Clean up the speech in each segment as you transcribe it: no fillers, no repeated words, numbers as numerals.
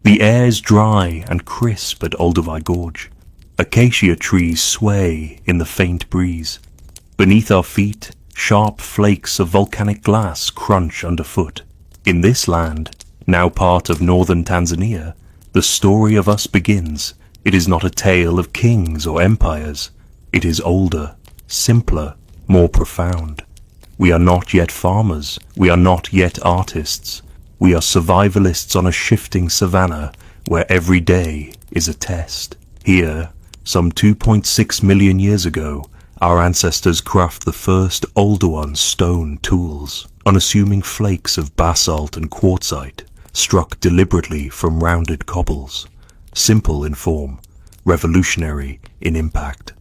The air is dry and crisp at Oldowan Gorge. Acacia trees sway in the faint breeze. Beneath our feet, sharp flakes of volcanic glass crunch underfoot. In this land, now part of northern Tanzania, the story of us begins. It is not a tale of kings or empires. It is older, simpler, more profound. We are not yet farmers. We are not yet artists. We are survivalists on a shifting savanna where every day is a test. Here, some 2.6 million years ago, our ancestors craft the first Oldowan stone tools, unassuming flakes of basalt and quartzite, struck deliberately from rounded cobbles, simple in form, revolutionary in impact.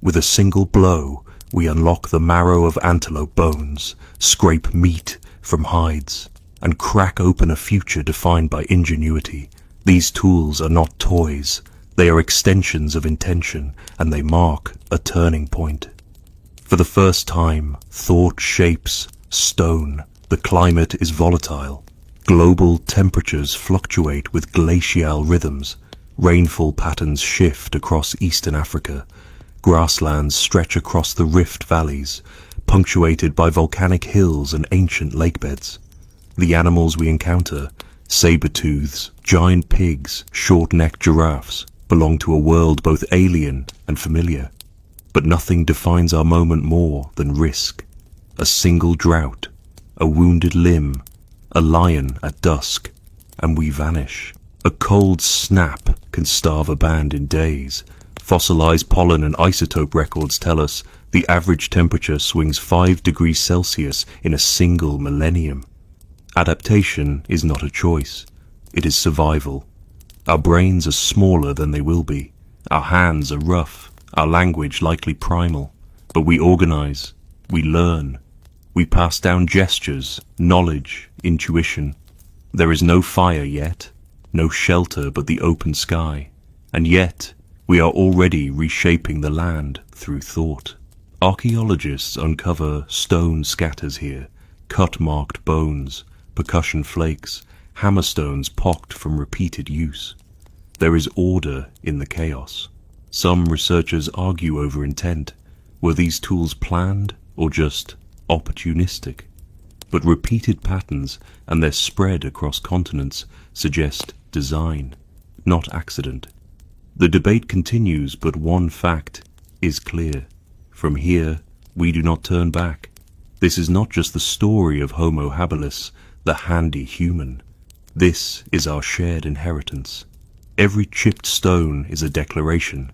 With a single blow, we unlock the marrow of antelope bones, scrape meat from hides, and crack open a future defined by ingenuity. These tools are not toys. They are extensions of intention, and they mark a turning point. For the first time, thought shapes stone. The climate is volatile. Global temperatures fluctuate with glacial rhythms. Rainfall patterns shift across eastern Africa. Grasslands stretch across the rift valleys, punctuated by volcanic hills and ancient lakebeds. The animals we encounter, saber-tooths, giant pigs, short-necked giraffes, belong to a world both alien and familiar. But nothing defines our moment more than risk. A single drought, a wounded limb, a lion at dusk, and we vanish. A cold snap can starve a band in days. Fossilized pollen and isotope records tell us the average temperature swings 5 degrees Celsius in a single millennium. Adaptation is not a choice. It is survival. Our brains are smaller than they will be. Our hands are rough. Our language likely primal. But we organize. We learn. We pass down gestures, knowledge, intuition. There is no fire yet, no shelter but the open sky. And yet, we are already reshaping the land through thought. Archaeologists uncover stone scatters here, cut-marked bones, percussion flakes, hammerstones pocked from repeated use. There is order in the chaos. Some researchers argue over intent. Were these tools planned or just opportunistic? But repeated patterns and their spread across continents suggest design, not accident. The debate continues, but one fact is clear. From here, we do not turn back. This is not just the story of Homo habilis, the handy human. This is our shared inheritance. Every chipped stone is a declaration.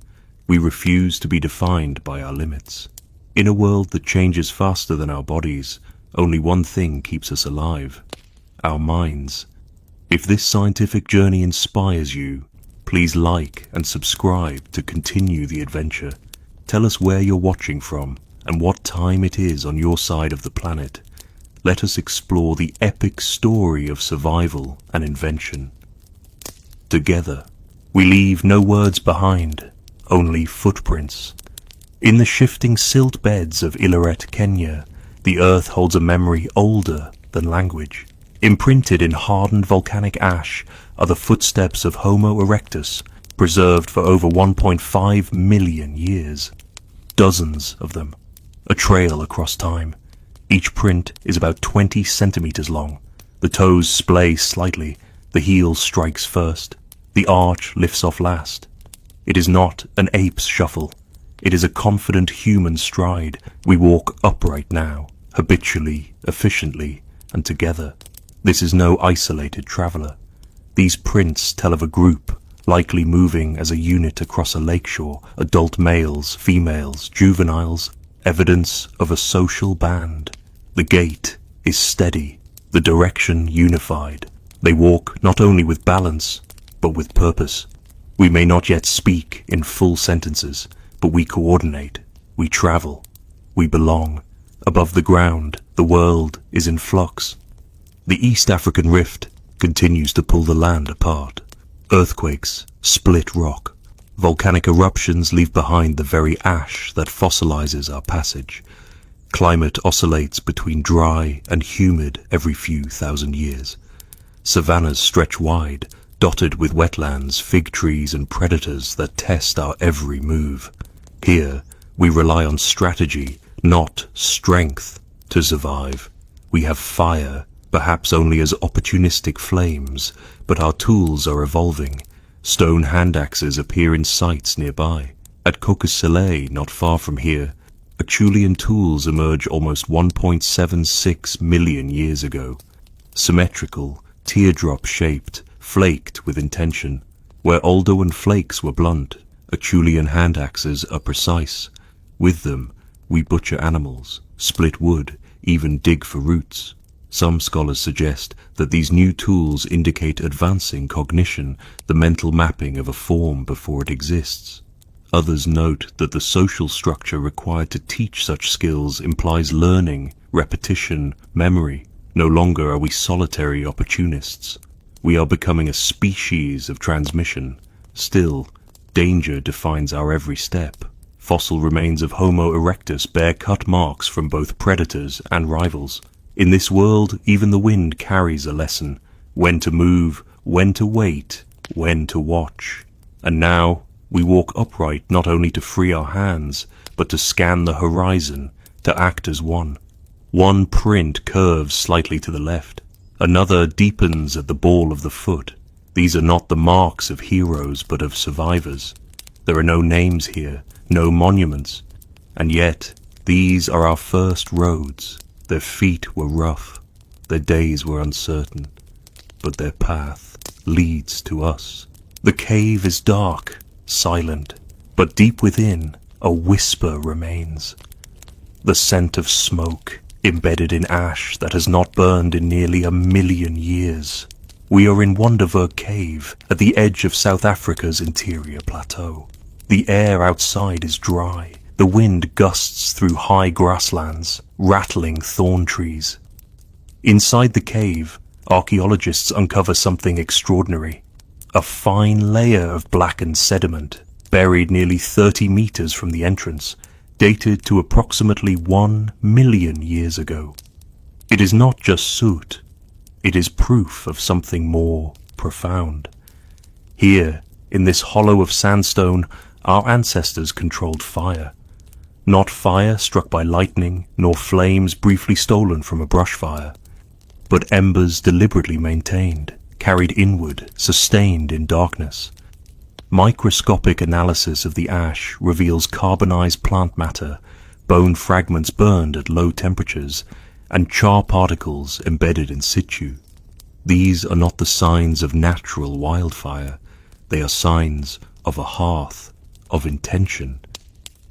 We refuse to be defined by our limits. In a world that changes faster than our bodies, only one thing keeps us alive: our minds. If this scientific journey inspires you, please like and subscribe to continue the adventure. Tell us where you're watching from and what time it is on your side of the planet. Let us explore the epic story of survival and invention. Together, we leave no words behind, only footprints. In the shifting silt beds of Illoret, Kenya, the earth holds a memory older than language. Imprinted in hardened volcanic ash are the footsteps of Homo erectus, preserved for over 1.5 million years. Dozens of them, a trail across time. Each print is about 20 centimeters long. The toes splay slightly, the heel strikes first, the arch lifts off last. It is not an ape's shuffle. It is a confident human stride. We walk upright now, habitually, efficiently, and together. This is no isolated traveler. These prints tell of a group, likely moving as a unit across a lakeshore, adult males, females, juveniles, evidence of a social band. The gait is steady, the direction unified. They walk not only with balance, but with purpose. We may not yet speak in full sentences, but we coordinate, we travel, we belong. Above the ground, the world is in flux. The East African rift continues to pull the land apart. Earthquakes split rock. Volcanic eruptions leave behind the very ash that fossilizes our passage. Climate oscillates between dry and humid every few thousand years. Savannas stretch wide, dotted with wetlands, fig trees and predators that test our every move. Here, we rely on strategy, not strength, to survive. We have fire, perhaps only as opportunistic flames, but our tools are evolving. Stone hand axes appear in sites nearby. At Cocos Soleil, not far from here, Acheulean tools emerge almost 1.76 million years ago. Symmetrical, teardrop-shaped, flaked with intention. Where Oldowan flakes were blunt, Acheulean hand axes are precise. With them, we butcher animals, split wood, even dig for roots. Some scholars suggest that these new tools indicate advancing cognition, the mental mapping of a form before it exists. Others note that the social structure required to teach such skills implies learning, repetition, memory. No longer are we solitary opportunists. We are becoming a species of transmission. Still, danger defines our every step. Fossil remains of Homo erectus bear cut marks from both predators and rivals. In this world, even the wind carries a lesson. When to move, when to wait, when to watch. And now, we walk upright not only to free our hands, but to scan the horizon, to act as one. One print curves slightly to the left. Another deepens at the ball of the foot. These are not the marks of heroes, but of survivors. There are no names here, no monuments. And yet, these are our first roads. Their feet were rough, their days were uncertain, but their path leads to us. The cave is dark, silent, but deep within, a whisper remains. The scent of smoke, embedded in ash that has not burned in nearly 1,000,000 years. We are in Wonderwerk Cave, at the edge of South Africa's interior plateau. The air outside is dry. The wind gusts through high grasslands, rattling thorn trees. Inside the cave, archaeologists uncover something extraordinary. A fine layer of blackened sediment, buried nearly 30 meters from the entrance, dated to approximately 1,000,000 years ago. It is not just soot. It is proof of something more profound. Here, in this hollow of sandstone, our ancestors controlled fire. Not fire struck by lightning, nor flames briefly stolen from a brush fire, but embers deliberately maintained, carried inward, sustained in darkness. Microscopic analysis of the ash reveals carbonized plant matter, bone fragments burned at low temperatures, and char particles embedded in situ. These are not the signs of natural wildfire. They are signs of a hearth, of intention.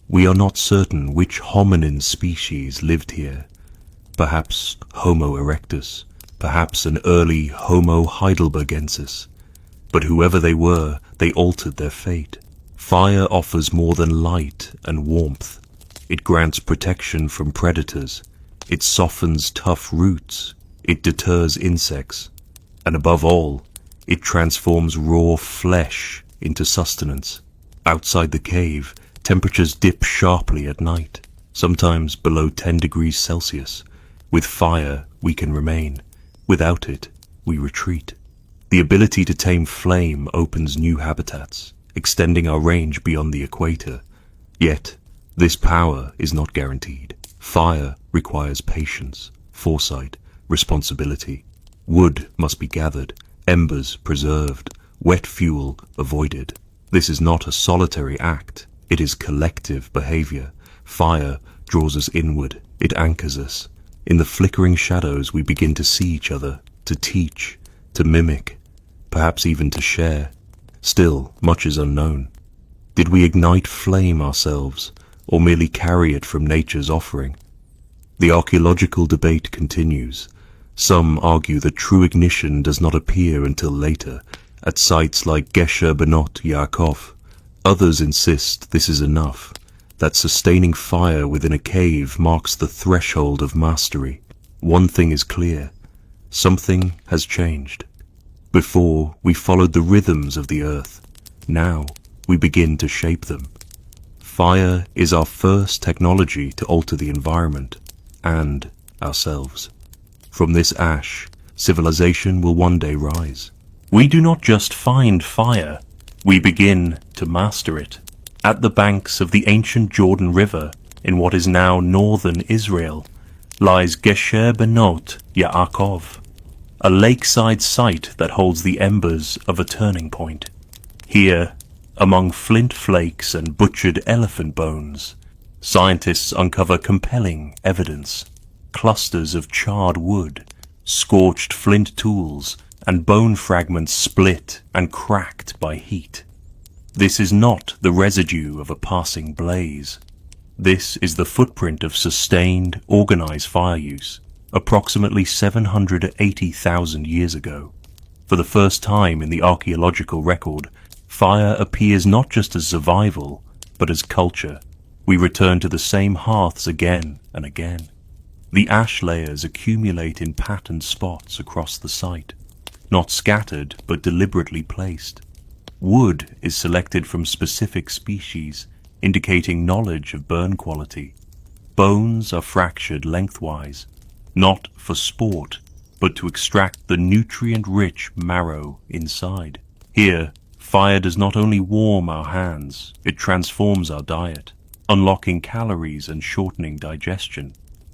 We are not certain which hominin species lived here. Perhaps Homo erectus, perhaps an early Homo heidelbergensis. But whoever they were, they altered their fate. Fire offers more than light and warmth. It grants protection from predators. It softens tough roots. It deters insects. And above all, it transforms raw flesh into sustenance. Outside the cave, temperatures dip sharply at night, sometimes below 10 degrees Celsius. With fire, we can remain. Without it, we retreat. The ability to tame flame opens new habitats, extending our range beyond the equator. Yet, this power is not guaranteed. Fire requires patience, foresight, responsibility. Wood must be gathered, embers preserved, wet fuel avoided. This is not a solitary act. It is collective behavior. Fire draws us inward. It anchors us. In the flickering shadows, we begin to see each other, to teach, to mimic, perhaps even to share. Still, much is unknown. Did we ignite flame ourselves, or merely carry it from nature's offering? The archaeological debate continues. Some argue that true ignition does not appear until later, at sites like Gesher Benot Yaakov. Others insist this is enough, that sustaining fire within a cave marks the threshold of mastery. One thing is clear. Something has changed. Before, we followed the rhythms of the earth. Now, we begin to shape them. Fire is our first technology to alter the environment, and ourselves. From this ash, civilization will one day rise. We do not just find fire, we begin to master it. At the banks of the ancient Jordan River, in what is now northern Israel, lies Gesher Benot Yaakov, a lakeside site that holds the embers of a turning point. Here, among flint flakes and butchered elephant bones, scientists uncover compelling evidence. Clusters of charred wood, scorched flint tools, and bone fragments split and cracked by heat. This is not the residue of a passing blaze. This is the footprint of sustained, organized fire use, approximately 780,000 years ago. For the first time in the archaeological record, fire appears not just as survival, but as culture. We return to the same hearths again and again. The ash layers accumulate in patterned spots across the site, not scattered but deliberately placed. Wood is selected from specific species, indicating knowledge of burn quality. Bones are fractured lengthwise, not for sport, but to extract the nutrient-rich marrow inside. Here, fire does not only warm our hands, it transforms our diet, unlocking calories and shortening digestion.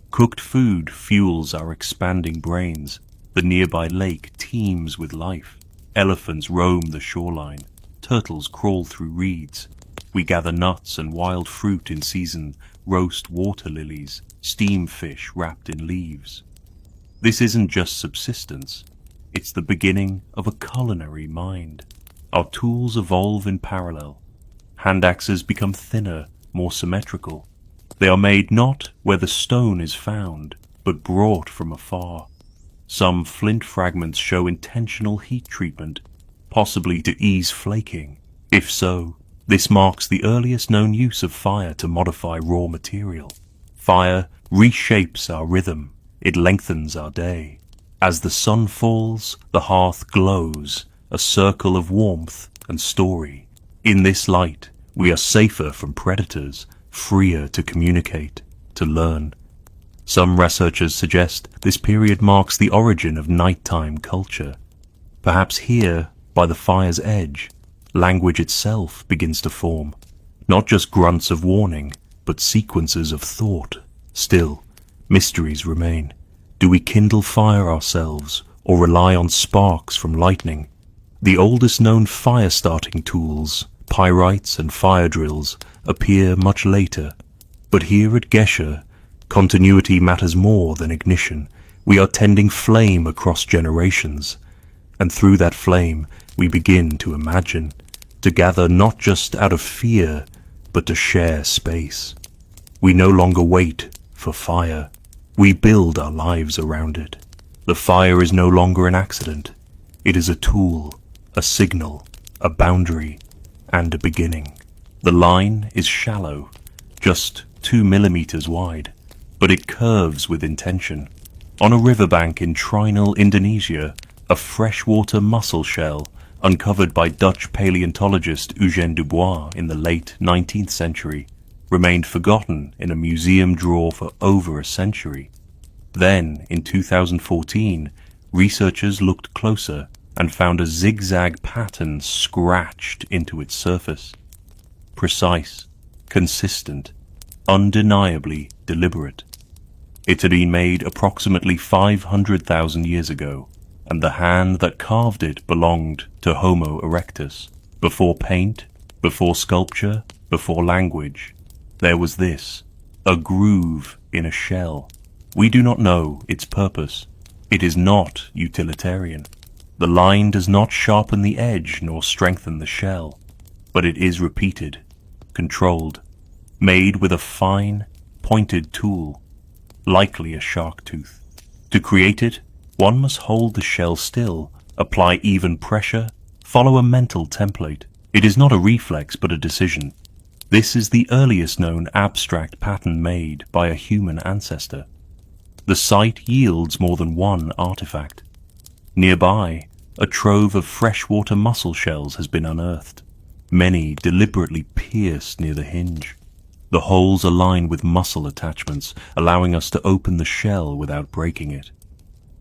Cooked food fuels our expanding brains. The nearby lake teems with life. Elephants roam the shoreline. Turtles crawl through reeds. We gather nuts and wild fruit in season, roast water lilies, steam fish wrapped in leaves. This isn't just subsistence. It's the beginning of a culinary mind. Our tools evolve in parallel. Hand axes become thinner, more symmetrical. They are made not where the stone is found, but brought from afar. Some flint fragments show intentional heat treatment, possibly to ease flaking. If so, this marks the earliest known use of fire to modify raw material. Fire reshapes our rhythm. It lengthens our day. As the sun falls, the hearth glows, a circle of warmth and story. In this light, we are safer from predators, freer to communicate, to learn. Some researchers suggest this period marks the origin of nighttime culture. Perhaps here, by the fire's edge, language itself begins to form. Not just grunts of warning, but sequences of thought. Still, mysteries remain. Do we kindle fire ourselves, or rely on sparks from lightning? The oldest known fire-starting tools, pyrites and fire drills, appear much later. But here at Gesher, continuity matters more than ignition. We are tending flame across generations. And through that flame, we begin to imagine, to gather not just out of fear, but to share space. We no longer wait for fire. We build our lives around it. The fire is no longer an accident. It is a tool, a signal, a boundary, and a beginning. The line is shallow, just 2 millimeters wide, but it curves with intention. On a riverbank in Trinal, Indonesia, a freshwater mussel shell, uncovered by Dutch paleontologist Eugène Dubois in the late 19th century, remained forgotten in a museum drawer for over a century. Then, in 2014, researchers looked closer and found a zigzag pattern scratched into its surface. Precise, consistent, undeniably deliberate. It had been made approximately 500,000 years ago, and the hand that carved it belonged to Homo erectus. Before paint, before sculpture, before language, there was this, a groove in a shell. We do not know its purpose. It is not utilitarian. The line does not sharpen the edge nor strengthen the shell, but it is repeated, controlled, made with a fine, pointed tool, likely a shark tooth. To create it, one must hold the shell still, apply even pressure, follow a mental template. It is not a reflex but a decision. This is the earliest known abstract pattern made by a human ancestor. The site yields more than one artifact. Nearby, a trove of freshwater mussel shells has been unearthed, many deliberately pierced near the hinge. The holes align with muscle attachments, allowing us to open the shell without breaking it.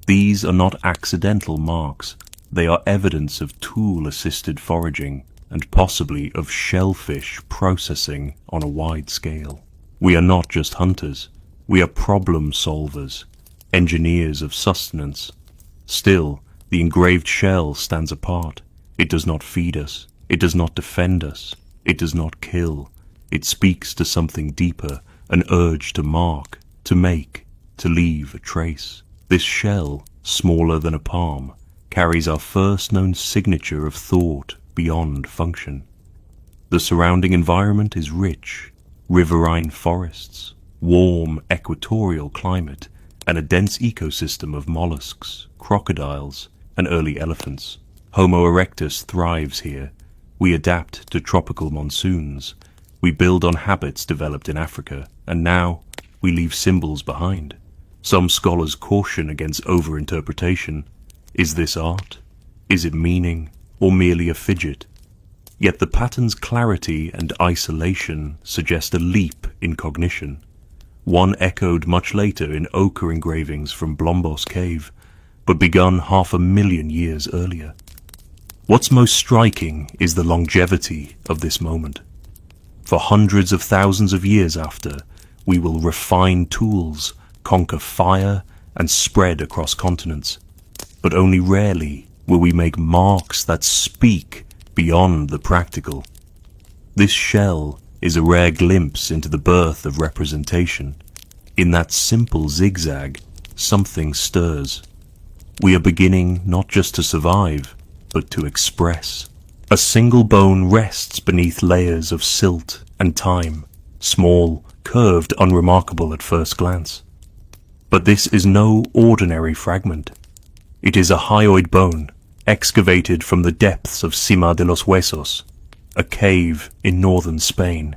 These are not accidental marks. They are evidence of tool-assisted foraging and possibly of shellfish processing on a wide scale. We are not just hunters, we are problem solvers, engineers of sustenance. Still, the engraved shell stands apart. It does not feed us, it does not defend us, it does not kill. It speaks to something deeper, an urge to mark, to make, to leave a trace. This shell, smaller than a palm, carries our first known signature of thought beyond function. The surrounding environment is rich, riverine forests, warm equatorial climate, and a dense ecosystem of mollusks, crocodiles, and early elephants. Homo erectus thrives here. We adapt to tropical monsoons. We build on habits developed in Africa, and now we leave symbols behind. Some scholars caution against overinterpretation. Is this art? Is it meaning, or merely a fidget? Yet the pattern's clarity and isolation suggest a leap in cognition. One echoed much later in ochre engravings from Blombos Cave, but begun 500,000 years earlier. What's most striking is the longevity of this moment. For hundreds of thousands of years after, we will refine tools, conquer fire, and spread across continents. But only rarely will we make marks that speak beyond the practical. This shell is a rare glimpse into the birth of representation. In that simple zigzag, something stirs. We are beginning not just to survive, but to express. A single bone rests beneath layers of silt and time, small, curved, unremarkable at first glance. But this is no ordinary fragment. It is a hyoid bone, excavated from the depths of Cima de los Huesos, a cave in northern Spain.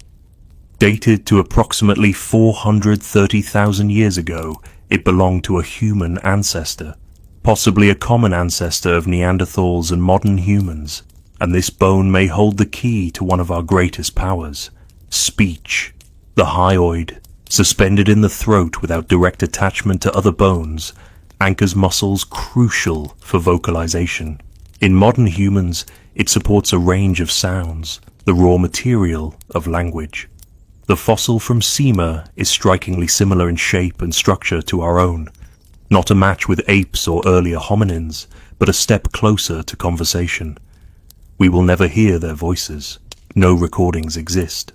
Dated to approximately 430,000 years ago, it belonged to a human ancestor, possibly a common ancestor of Neanderthals and modern humans, and this bone may hold the key to one of our greatest powers, speech. The hyoid, suspended in the throat without direct attachment to other bones, anchors muscles crucial for vocalization. In modern humans, it supports a range of sounds, the raw material of language. The fossil from Cima is strikingly similar in shape and structure to our own. Not a match with apes or earlier hominins, but a step closer to conversation. We will never hear their voices. No recordings exist.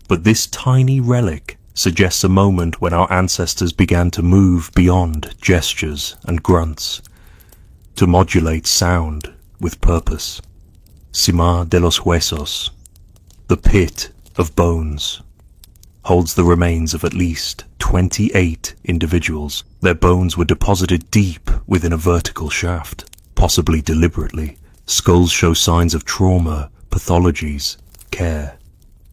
But this tiny relic suggests a moment when our ancestors began to move beyond gestures and grunts, to modulate sound with purpose. Cima de los Huesos, the pit of bones, holds the remains of at least 28 individuals. Their bones were deposited deep within a vertical shaft, possibly deliberately. Skulls show signs of trauma, pathologies, care.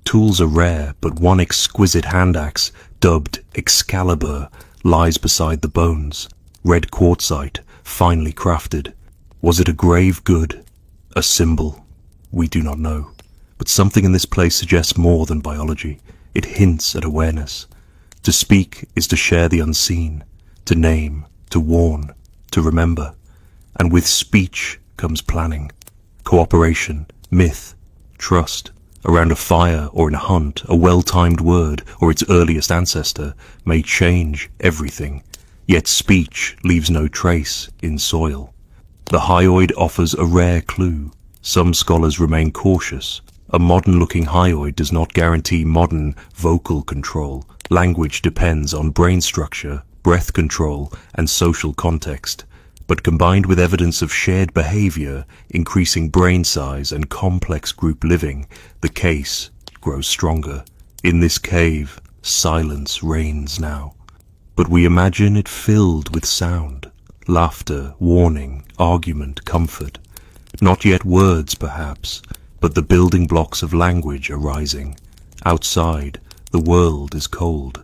Tools are rare, but one exquisite hand axe, dubbed Excalibur, lies beside the bones. Red quartzite, finely crafted. Was it a grave good? A symbol? We do not know. But something in this place suggests more than biology. It hints at awareness. To speak is to share the unseen, to name, to warn, to remember. And with speech comes planning, cooperation, myth, trust. Around a fire or in a hunt, a well-timed word or its earliest ancestor may change everything, yet speech leaves no trace in soil. The hyoid offers a rare clue. Some scholars remain cautious. A modern-looking hyoid does not guarantee modern vocal control. Language depends on brain structure, breath control, and social context. But combined with evidence of shared behavior, increasing brain size, and complex group living, the case grows stronger. In this cave, silence reigns now. But we imagine it filled with sound, laughter, warning, argument, comfort. Not yet words, perhaps, but the building blocks of language are rising. Outside, the world is cold.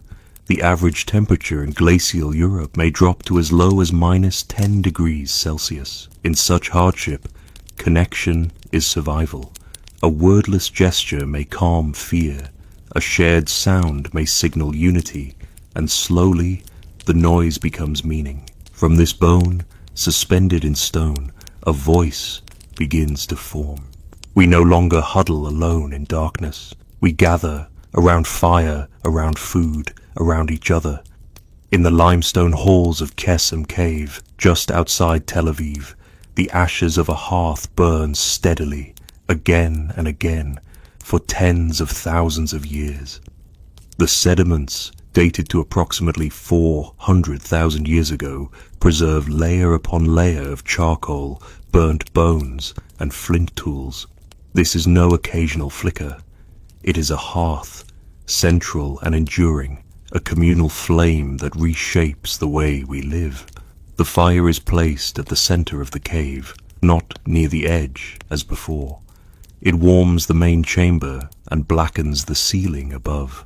The average temperature in glacial Europe may drop to as low as -10 degrees Celsius. In such hardship, connection is survival. A wordless gesture may calm fear. A shared sound may signal unity, and slowly the noise becomes meaning. From this bone, suspended in stone, a voice begins to form. We no longer huddle alone in darkness. We gather around fire, around food, around each other. In the limestone halls of Kesem Cave, just outside Tel Aviv, the ashes of a hearth burn steadily, again and again, for tens of thousands of years. The sediments, dated to approximately 400,000 years ago, preserve layer upon layer of charcoal, burnt bones, and flint tools. This is no occasional flicker. It is a hearth, central and enduring, a communal flame that reshapes the way we live. The fire is placed at the center of the cave, not near the edge as before. It warms the main chamber and blackens the ceiling above.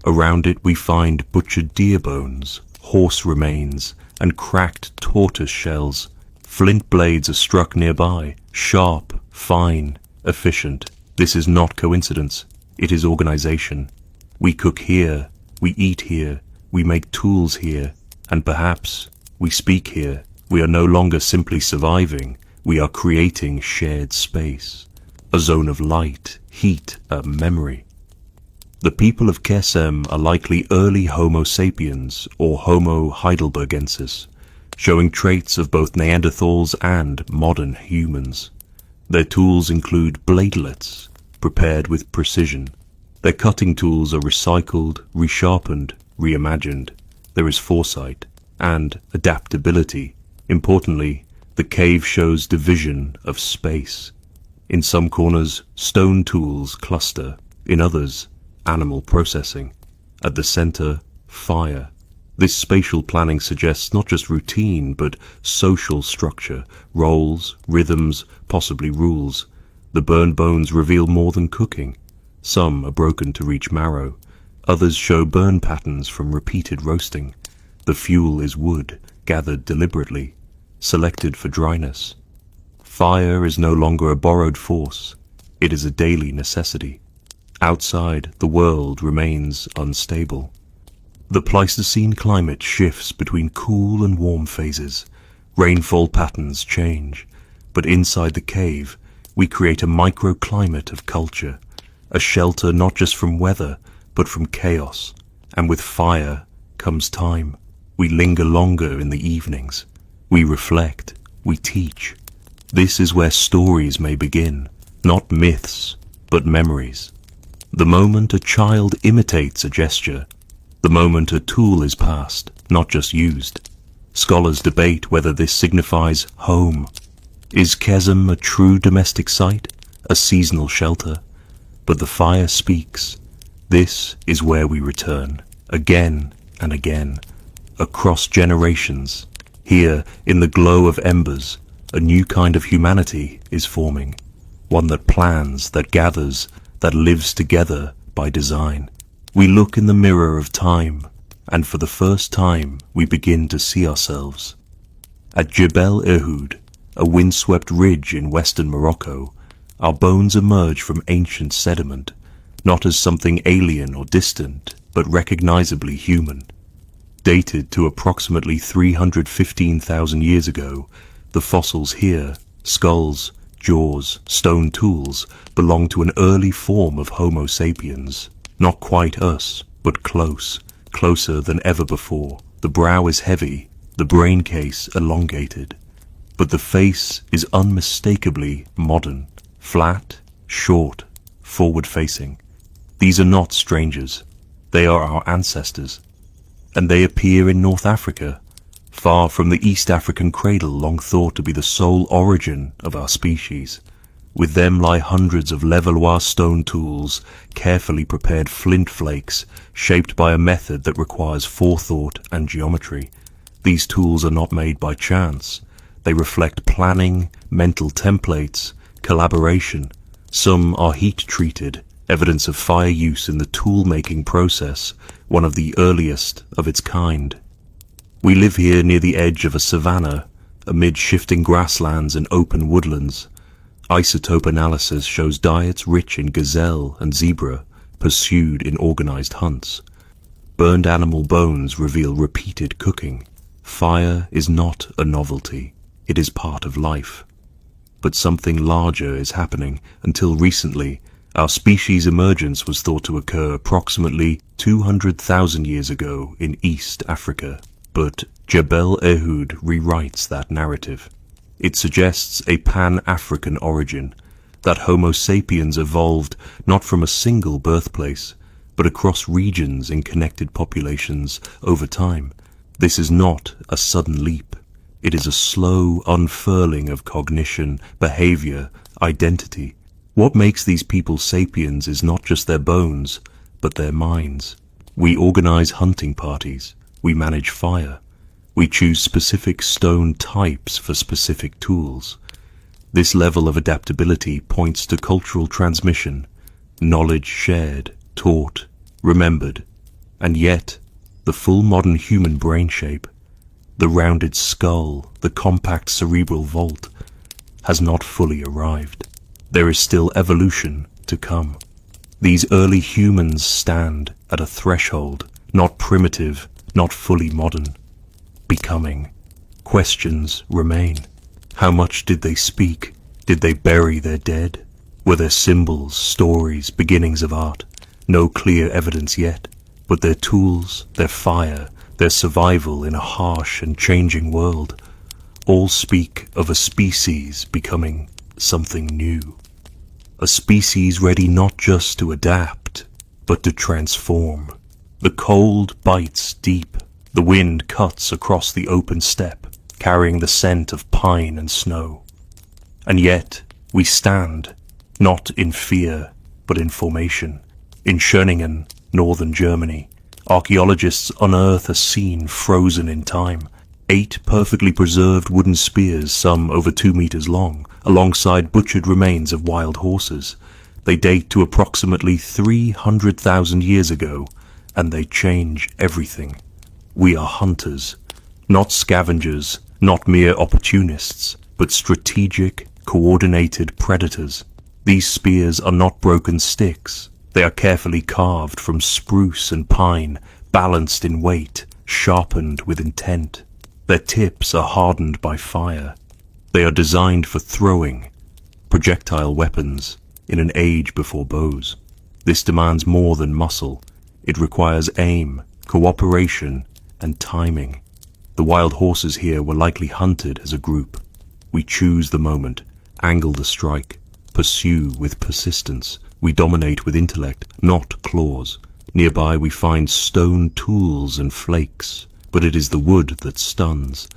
Around it we find butchered deer bones, horse remains, and cracked tortoise shells. Flint blades are struck nearby, sharp, fine, efficient. This is not coincidence. It is organization. We cook here, we eat here, we make tools here, and perhaps we speak here. We are no longer simply surviving, we are creating shared space, a zone of light, heat, a memory. The people of Kesem are likely early Homo sapiens or Homo heidelbergensis, showing traits of both Neanderthals and modern humans. Their tools include bladelets, prepared with precision. Their cutting tools are recycled, resharpened, reimagined. There is foresight and adaptability. Importantly, the cave shows division of space. In some corners, stone tools cluster. In others, animal processing. At the center, fire. This spatial planning suggests not just routine, but social structure, roles, rhythms, possibly rules. The burned bones reveal more than cooking. Some are broken to reach marrow. Others show burn patterns from repeated roasting. The fuel is wood, gathered deliberately, selected for dryness. Fire is no longer a borrowed force. It is a daily necessity. Outside, the world remains unstable. The Pleistocene climate shifts between cool and warm phases. Rainfall patterns change. But inside the cave, we create a microclimate of culture, a shelter not just from weather, but from chaos. And with fire comes time. We linger longer in the evenings. We reflect. We teach. This is where stories may begin, not myths, but memories. The moment a child imitates a gesture, the moment a tool is passed, not just used. Scholars debate whether this signifies home. Is Kesem a true domestic site, a seasonal shelter? But the fire speaks. This is where we return, again and again, across generations. Here, in the glow of embers, a new kind of humanity is forming, one that plans, that gathers, that lives together by design. We look in the mirror of time, and for the first time we begin to see ourselves. At Jebel Ehud, a windswept ridge in western Morocco, our bones emerge from ancient sediment, not as something alien or distant, but recognizably human. Dated to approximately 315,000 years ago, the fossils here, skulls, jaws, stone tools, belong to an early form of Homo sapiens. Not quite us, but close, closer than ever before. The brow is heavy, the brain case elongated. But the face is unmistakably modern, flat, short, forward-facing. These are not strangers. They are our ancestors. And they appear in North Africa, far from the East African cradle long thought to be the sole origin of our species. With them lie hundreds of Levallois stone tools, carefully prepared flint flakes, shaped by a method that requires forethought and geometry. These tools are not made by chance. They reflect planning, mental templates, collaboration. Some are heat-treated, evidence of fire use in the tool-making process, one of the earliest of its kind. We live here near the edge of a savanna, amid shifting grasslands and open woodlands. Isotope analysis shows diets rich in gazelle and zebra, pursued in organized hunts. Burned animal bones reveal repeated cooking. Fire is not a novelty. It is part of life. But something larger is happening. Until recently, our species' emergence was thought to occur approximately 200,000 years ago in East Africa. But Jebel Ehud rewrites that narrative. It suggests a pan-African origin, that Homo sapiens evolved not from a single birthplace, but across regions in connected populations over time. This is not a sudden leap. It is a slow unfurling of cognition, behavior, identity. What makes these people sapiens is not just their bones, but their minds. We organize hunting parties. We manage fire. We choose specific stone types for specific tools. This level of adaptability points to cultural transmission, knowledge shared, taught, remembered, and yet the full modern human brain shape, the rounded skull, the compact cerebral vault, has not fully arrived. There is still evolution to come. These early humans stand at a threshold, not primitive, not fully modern. Becoming. Questions remain. How much did they speak? Did they bury their dead? Were there symbols, stories, beginnings of art? No clear evidence yet, but their tools, their fire, their survival in a harsh and changing world, all speak of a species becoming something new. A species ready not just to adapt, but to transform. The cold bites deep. The wind cuts across the open steppe, carrying the scent of pine and snow. And yet we stand, not in fear, but in formation. In Schöningen, northern Germany, archaeologists unearth a scene frozen in time. 8 perfectly preserved wooden spears, some over 2 meters long, alongside butchered remains of wild horses. They date to approximately 300,000 years ago, and they change everything. We are hunters, not scavengers, not mere opportunists, but strategic, coordinated predators. These spears are not broken sticks. They are carefully carved from spruce and pine, balanced in weight, sharpened with intent. Their tips are hardened by fire. They are designed for throwing, projectile weapons, in an age before bows. This demands more than muscle. It requires aim, cooperation, and timing. The wild horses here were likely hunted as a group. We choose the moment, angle the strike, pursue with persistence. We dominate with intellect, not claws. Nearby we find stone tools and flakes, but it is the wood that stuns.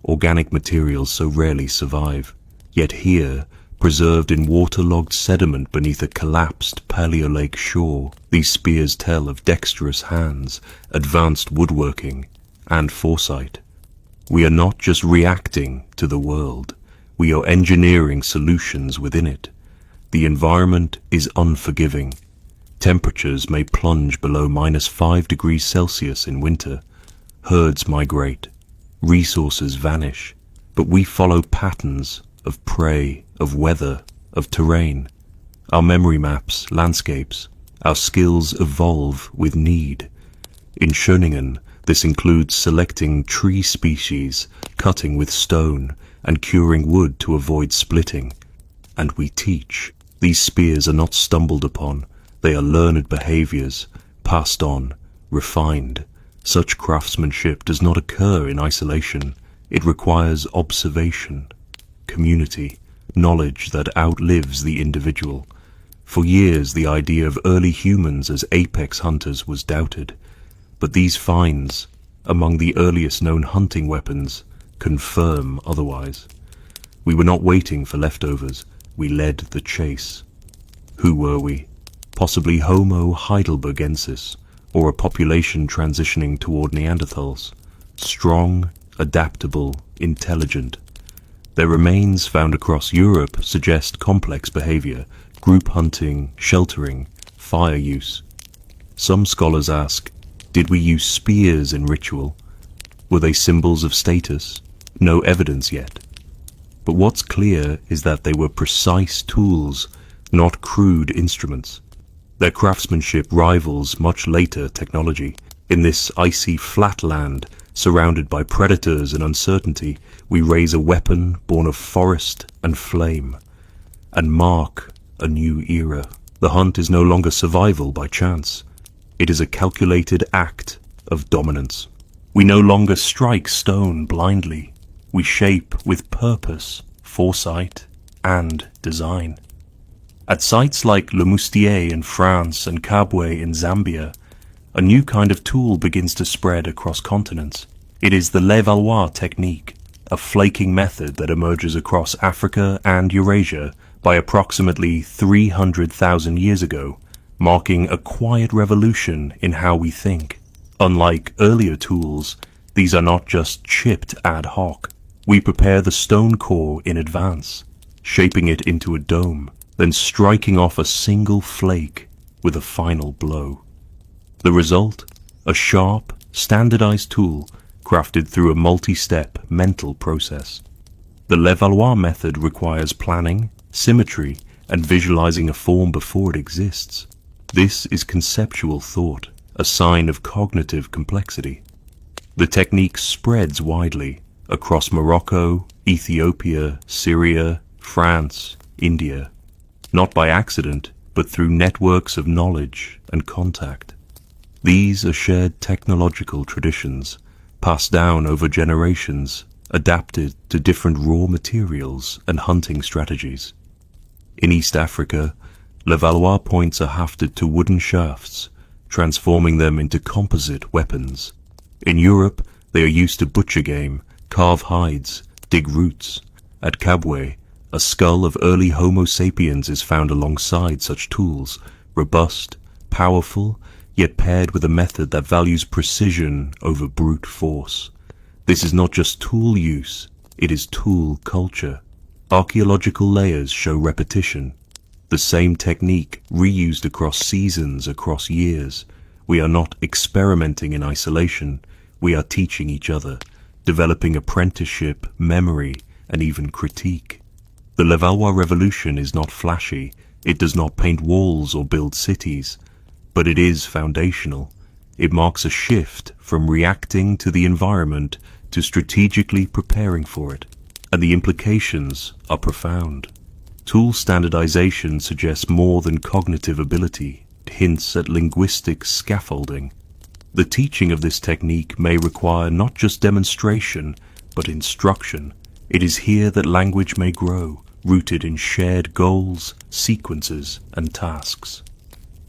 Organic materials so rarely survive. Yet here, preserved in waterlogged sediment beneath a collapsed Paleolithic shore, these spears tell of dexterous hands, advanced woodworking, and foresight. We are not just reacting to the world, we are engineering solutions within it. The environment is unforgiving. Temperatures may plunge below -5 degrees Celsius in winter. Herds migrate. Resources vanish. But we follow patterns of prey, of weather, of terrain. Our memory maps landscapes. Our skills evolve with need. In Schöningen, this includes selecting tree species, cutting with stone, and curing wood to avoid splitting. And we teach. These spears are not stumbled upon. They are learned behaviors, passed on, refined. Such craftsmanship does not occur in isolation. It requires observation, community, knowledge that outlives the individual. For years, the idea of early humans as apex hunters was doubted. But these finds, among the earliest known hunting weapons, confirm otherwise. We were not waiting for leftovers. We led the chase. Who were we? Possibly Homo heidelbergensis, or a population transitioning toward Neanderthals. Strong, adaptable, intelligent. Their remains found across Europe suggest complex behavior, group hunting, sheltering, fire use. Some scholars ask, did we use spears in ritual? Were they symbols of status? No evidence yet. But what's clear is that they were precise tools, not crude instruments. Their craftsmanship rivals much later technology. In this icy flatland, surrounded by predators and uncertainty, we raise a weapon born of forest and flame, and mark a new era. The hunt is no longer survival by chance. It is a calculated act of dominance. We no longer strike stone blindly. We shape with purpose, foresight, and design. At sites like Le Moustier in France and Kabwe in Zambia, a new kind of tool begins to spread across continents. It is the Le Valois technique, a flaking method that emerges across Africa and Eurasia by approximately 300,000 years ago, marking a quiet revolution in how we think. Unlike earlier tools, these are not just chipped ad hoc. We prepare the stone core in advance, shaping it into a dome, then striking off a single flake with a final blow. The result? A sharp, standardized tool crafted through a multi-step mental process. The Le Valois method requires planning, symmetry, and visualizing a form before it exists. This is conceptual thought, a sign of cognitive complexity. The technique spreads widely across Morocco, Ethiopia, Syria, France, India, not by accident, but through networks of knowledge and contact. These are shared technological traditions, passed down over generations, adapted to different raw materials and hunting strategies. In East Africa, Le Valois points are hafted to wooden shafts, transforming them into composite weapons. In Europe, they are used to butcher game, carve hides, dig roots. At Kabwe, a skull of early Homo sapiens is found alongside such tools, robust, powerful, yet paired with a method that values precision over brute force. This is not just tool use, it is tool culture. Archaeological layers show repetition. The same technique reused across seasons, across years. We are not experimenting in isolation, we are teaching each other, developing apprenticeship, memory, and even critique. The Le Valois revolution is not flashy, it does not paint walls or build cities, but it is foundational. It marks a shift from reacting to the environment to strategically preparing for it, and the implications are profound. Tool standardization suggests more than cognitive ability, it hints at linguistic scaffolding. The teaching of this technique may require not just demonstration, but instruction. It is here that language may grow, rooted in shared goals, sequences, and tasks.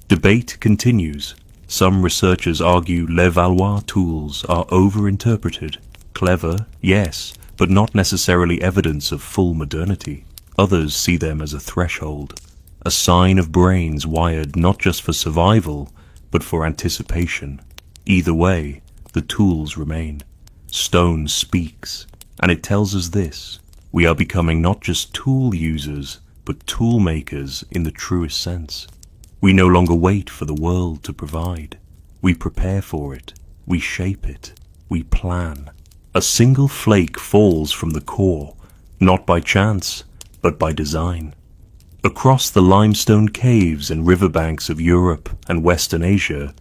Debate continues. Some researchers argue Le Valois tools are over-interpreted. Clever, yes, but not necessarily evidence of full modernity. Others see them as a threshold, a sign of brains wired not just for survival, but for anticipation. Either way, the tools remain. Stone speaks, and it tells us this: we are becoming not just tool users, but tool makers in the truest sense. We no longer wait for the world to provide. We prepare for it, we shape it, we plan. A single flake falls from the core, not by chance, but by design. Across the limestone caves and riverbanks of Europe and Western Asia,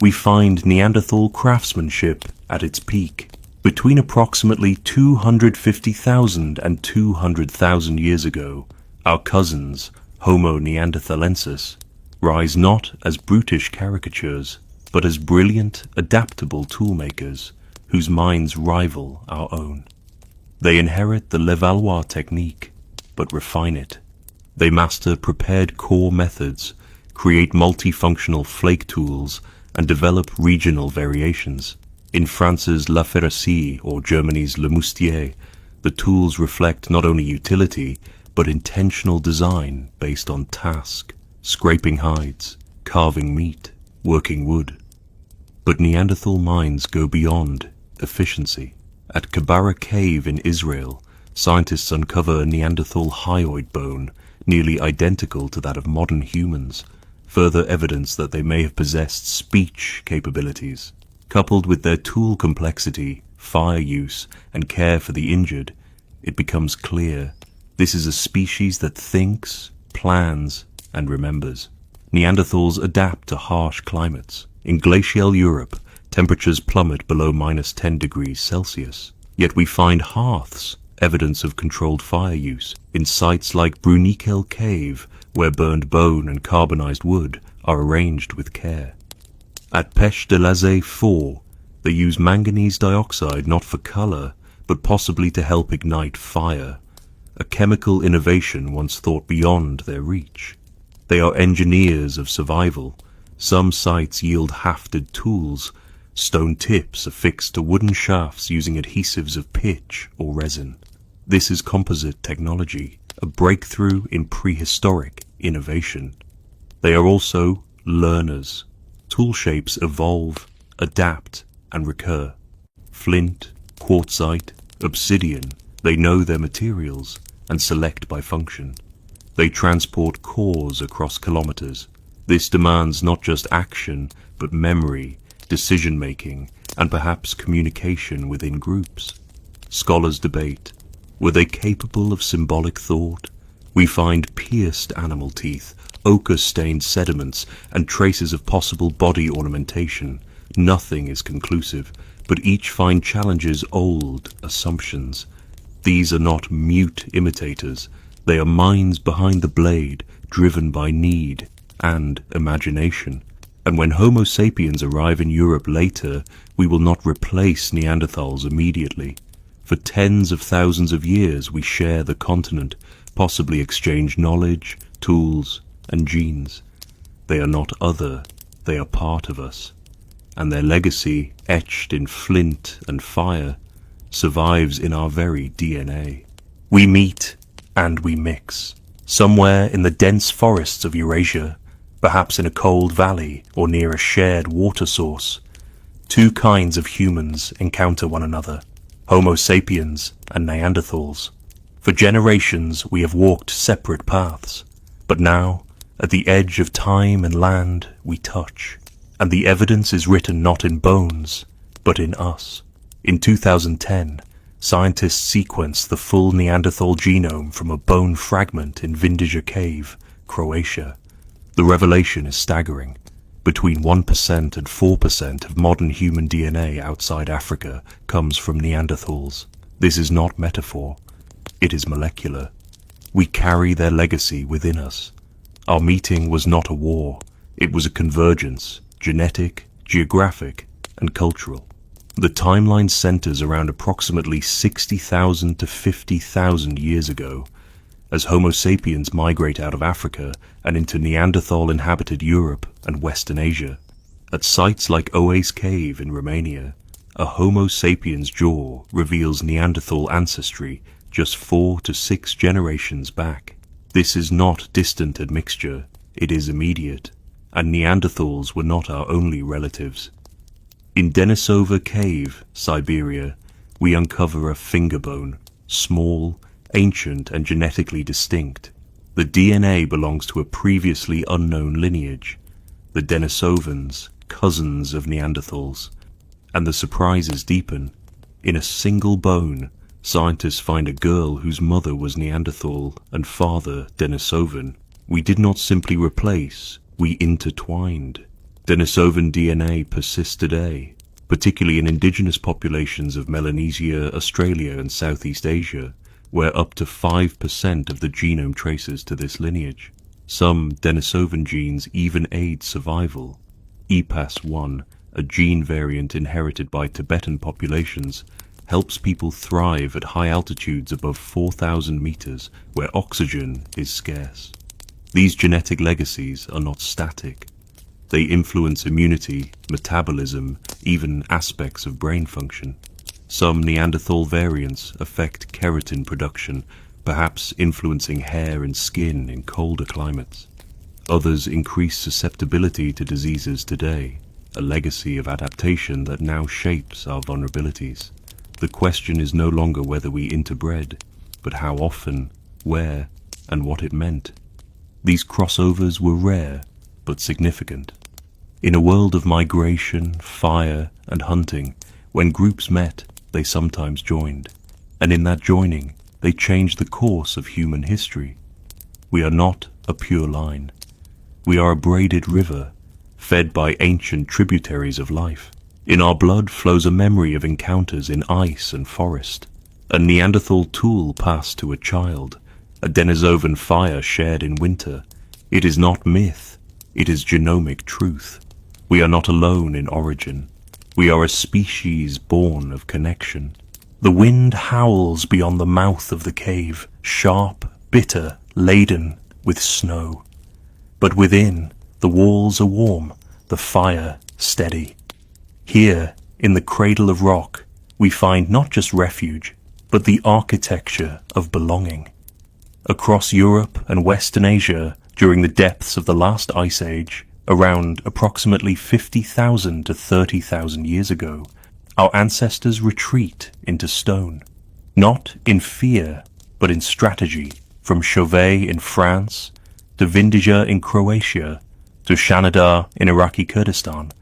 we find Neanderthal craftsmanship at its peak. Between approximately 250,000 and 200,000 years ago, our cousins, Homo neanderthalensis, rise not as brutish caricatures, but as brilliant, adaptable toolmakers whose minds rival our own. They inherit the Le Valois technique, but refine it. They master prepared core methods, create multifunctional flake tools, and develop regional variations. In France's La Ferracie or Germany's Le Moustier, the tools reflect not only utility, but intentional design based on task, scraping hides, carving meat, working wood. But Neanderthal minds go beyond efficiency. At Kabara Cave in Israel, scientists uncover a Neanderthal hyoid bone nearly identical to that of modern humans, further evidence that they may have possessed speech capabilities. Coupled with their tool complexity, fire use, and care for the injured, it becomes clear this is a species that thinks, plans, and remembers. Neanderthals adapt to harsh climates. In glacial Europe, temperatures plummet below -10 degrees Celsius. Yet we find hearths, evidence of controlled fire use in sites like Bruniquel Cave, where burned bone and carbonized wood are arranged with care. At Pêche de Lazé 4, they use manganese dioxide not for color, but possibly to help ignite fire, a chemical innovation once thought beyond their reach. They are engineers of survival. Some sites yield hafted tools, stone tips affixed to wooden shafts using adhesives of pitch or resin. This is composite technology, a breakthrough in prehistoric innovation. They are also learners. Tool shapes evolve, adapt, and recur. Flint, quartzite, obsidian, they know their materials and select by function. They transport cores across kilometers. This demands not just action, but memory, decision-making, and perhaps communication within groups. Scholars debate, were they capable of symbolic thought? We find pierced animal teeth, ochre-stained sediments, and traces of possible body ornamentation. Nothing is conclusive, but each find challenges old assumptions. These are not mute imitators. They are minds behind the blade, driven by need and imagination. And when Homo sapiens arrive in Europe later, we will not replace Neanderthals immediately. For tens of thousands of years we share the continent, possibly exchange knowledge, tools, and genes. They are not other, they are part of us. And their legacy, etched in flint and fire, survives in our very DNA. We meet and we mix, somewhere in the dense forests of Eurasia, perhaps in a cold valley or near a shared water source. Two kinds of humans encounter one another, Homo sapiens and Neanderthals. For generations we have walked separate paths, but now, at the edge of time and land, we touch, and the evidence is written not in bones, but in us. In 2010, scientists sequenced the full Neanderthal genome from a bone fragment in Vindija Cave, Croatia. The revelation is staggering. Between 1% and 4% of modern human DNA outside Africa comes from Neanderthals. This is not metaphor. It is molecular. We carry their legacy within us. Our meeting was not a war. It was a convergence, genetic, geographic, and cultural. The timeline centers around approximately 60,000 to 50,000 years ago, as Homo sapiens migrate out of Africa and into Neanderthal-inhabited Europe and Western Asia. At sites like Oase Cave in Romania, a Homo sapiens jaw reveals Neanderthal ancestry just 4 to 6 generations back. This is not distant admixture, it is immediate, and Neanderthals were not our only relatives. In Denisova Cave, Siberia, we uncover a finger bone, small, ancient and genetically distinct. The DNA belongs to a previously unknown lineage, the Denisovans, cousins of Neanderthals. And the surprises deepen. In a single bone, scientists find a girl whose mother was Neanderthal and father Denisovan. We did not simply replace, we intertwined. Denisovan DNA persists today, particularly in indigenous populations of Melanesia, Australia and Southeast Asia, where up to 5% of the genome traces to this lineage. Some Denisovan genes even aid survival. EPAS1, a gene variant inherited by Tibetan populations, helps people thrive at high altitudes above 4,000 meters, where oxygen is scarce. These genetic legacies are not static. They influence immunity, metabolism, even aspects of brain function. Some Neanderthal variants affect keratin production, perhaps influencing hair and skin in colder climates. Others increase susceptibility to diseases today, a legacy of adaptation that now shapes our vulnerabilities. The question is no longer whether we interbred, but how often, where, and what it meant. These crossovers were rare, but significant. In a world of migration, fire, and hunting, when groups met, they sometimes joined, and in that joining, they changed the course of human history. We are not a pure line. We are a braided river, fed by ancient tributaries of life. In our blood flows a memory of encounters in ice and forest, A Neanderthal tool passed to a child, a Denisovan fire shared in winter. It is not myth, it is genomic truth. We are not alone in origin. We are a species born of connection. The wind howls beyond the mouth of the cave, sharp, bitter, laden with snow. But within, the walls are warm, the fire steady. Here, in the cradle of rock, we find not just refuge, but the architecture of belonging. Across Europe and Western Asia, during the depths of the last ice age, around approximately 50,000 to 30,000 years ago, our ancestors retreat into stone. Not in fear, but in strategy, from Chauvet in France, to Vindija in Croatia, to Shanidar in Iraqi Kurdistan.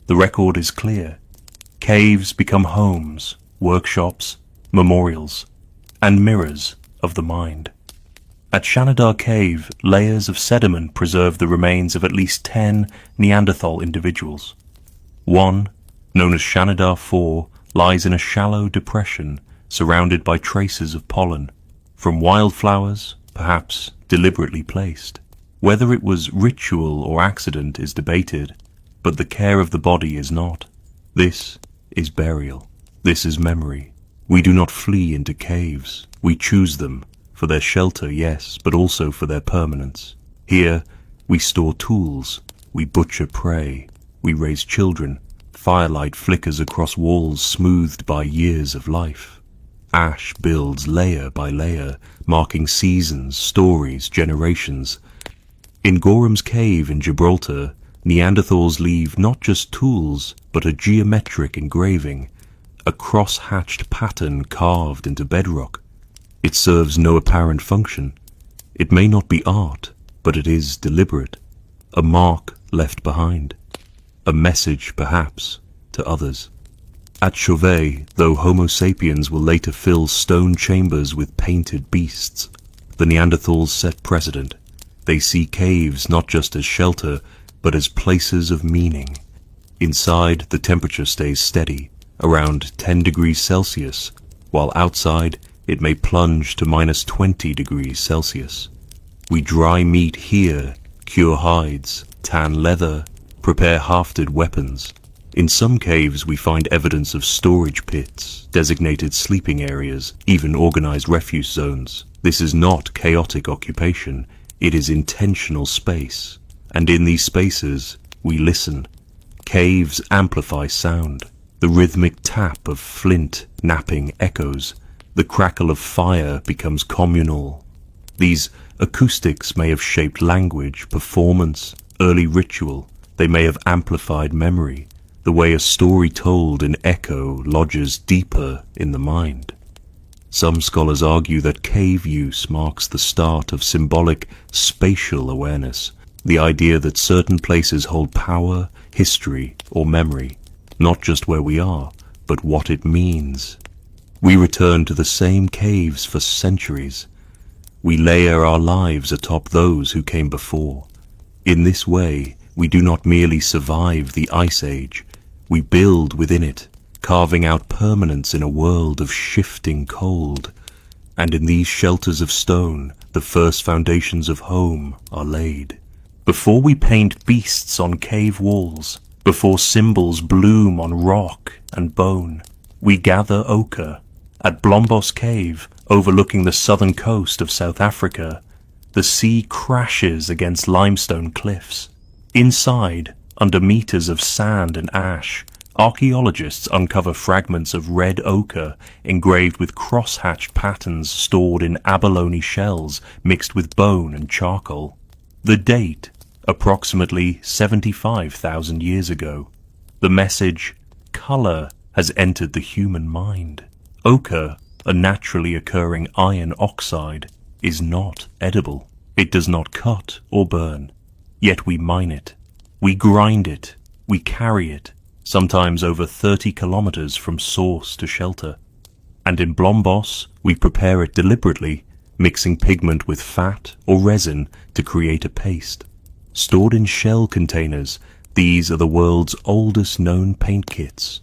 The record is clear. Caves become homes, workshops, memorials, and mirrors of the mind. At Shanidar Cave, layers of sediment preserve the remains of at least 10 Neanderthal individuals. One, known as Shanidar 4, lies in a shallow depression surrounded by traces of pollen, from wildflowers, perhaps deliberately placed. Whether it was ritual or accident is debated, but the care of the body is not. This is burial. This is memory. We do not flee into caves. We choose them, for their shelter, yes, but also for their permanence. Here, we store tools, we butcher prey, we raise children. Firelight flickers across walls smoothed by years of life. Ash builds layer by layer, marking seasons, stories, generations. In Gorham's Cave in Gibraltar, Neanderthals leave not just tools, but a geometric engraving, a cross-hatched pattern carved into bedrock. It serves no apparent function. It may not be art, but it is deliberate, a mark left behind, a message perhaps to others. At Chauvet, though Homo sapiens will later fill stone chambers with painted beasts, the Neanderthals set precedent. They see caves not just as shelter, but as places of meaning. Inside, the temperature stays steady, around 10 degrees Celsius, while outside it may plunge to minus 20 degrees Celsius. We dry meat here, cure hides, tan leather, prepare hafted weapons. In some caves we find evidence of storage pits, designated sleeping areas, even organized refuse zones. This is not chaotic occupation, it is intentional space. And in these spaces, we listen. Caves amplify sound. The rhythmic tap of flint napping echoes. The crackle of fire becomes communal. These acoustics may have shaped language, performance, early ritual. They may have amplified memory, the way a story told in echo lodges deeper in the mind. Some scholars argue that cave use marks the start of symbolic spatial awareness, the idea that certain places hold power, history, or memory, not just where we are, but what it means. We return to the same caves for centuries. We layer our lives atop those who came before. In this way, we do not merely survive the Ice Age, we build within it, carving out permanence in a world of shifting cold. And in these shelters of stone, the first foundations of home are laid. Before we paint beasts on cave walls, before symbols bloom on rock and bone, we gather ochre. At Blombos Cave, overlooking the southern coast of South Africa, the sea crashes against limestone cliffs. Inside, under meters of sand and ash, archaeologists uncover fragments of red ochre engraved with cross-hatched patterns stored in abalone shells mixed with bone and charcoal. The date, approximately 75,000 years ago. The message, color, has entered the human mind. Ochre, a naturally occurring iron oxide, is not edible. It does not cut or burn. Yet we mine it. We grind it. We carry it, sometimes over 30 kilometers from source to shelter. And in Blombos, we prepare it deliberately, mixing pigment with fat or resin to create a paste. Stored in shell containers, these are the world's oldest known paint kits.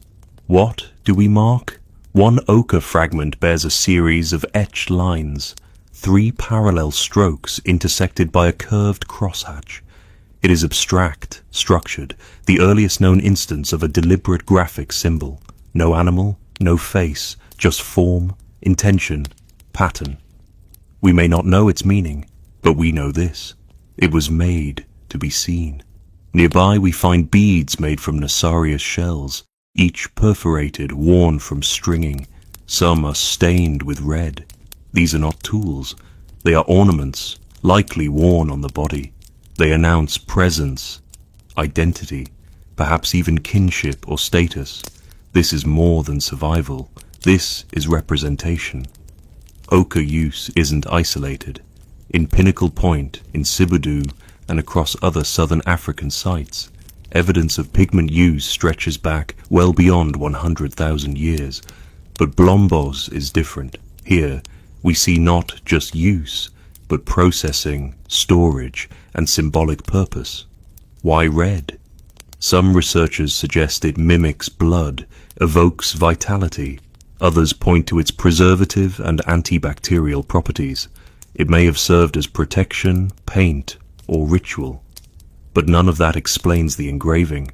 What do we mark? One ochre fragment bears a series of etched lines, 3 parallel strokes intersected by a curved crosshatch. It is abstract, structured, the earliest known instance of a deliberate graphic symbol. No animal, no face, just form, intention, pattern. We may not know its meaning, but we know this. It was made to be seen. Nearby we find beads made from nacreous shells, each perforated, worn from stringing. Some are stained with red. These are not tools. They are ornaments, likely worn on the body. They announce presence, identity, perhaps even kinship or status. This is more than survival. This is representation. Ochre use isn't isolated. In Pinnacle Point, in Sibudu, and across other southern African sites, evidence of pigment use stretches back well beyond 100,000 years. But Blombos is different. Here, we see not just use, but processing, storage, and symbolic purpose. Why red? Some researchers suggest it mimics blood, evokes vitality. Others point to its preservative and antibacterial properties. It may have served as protection, paint, or ritual. But none of that explains the engraving.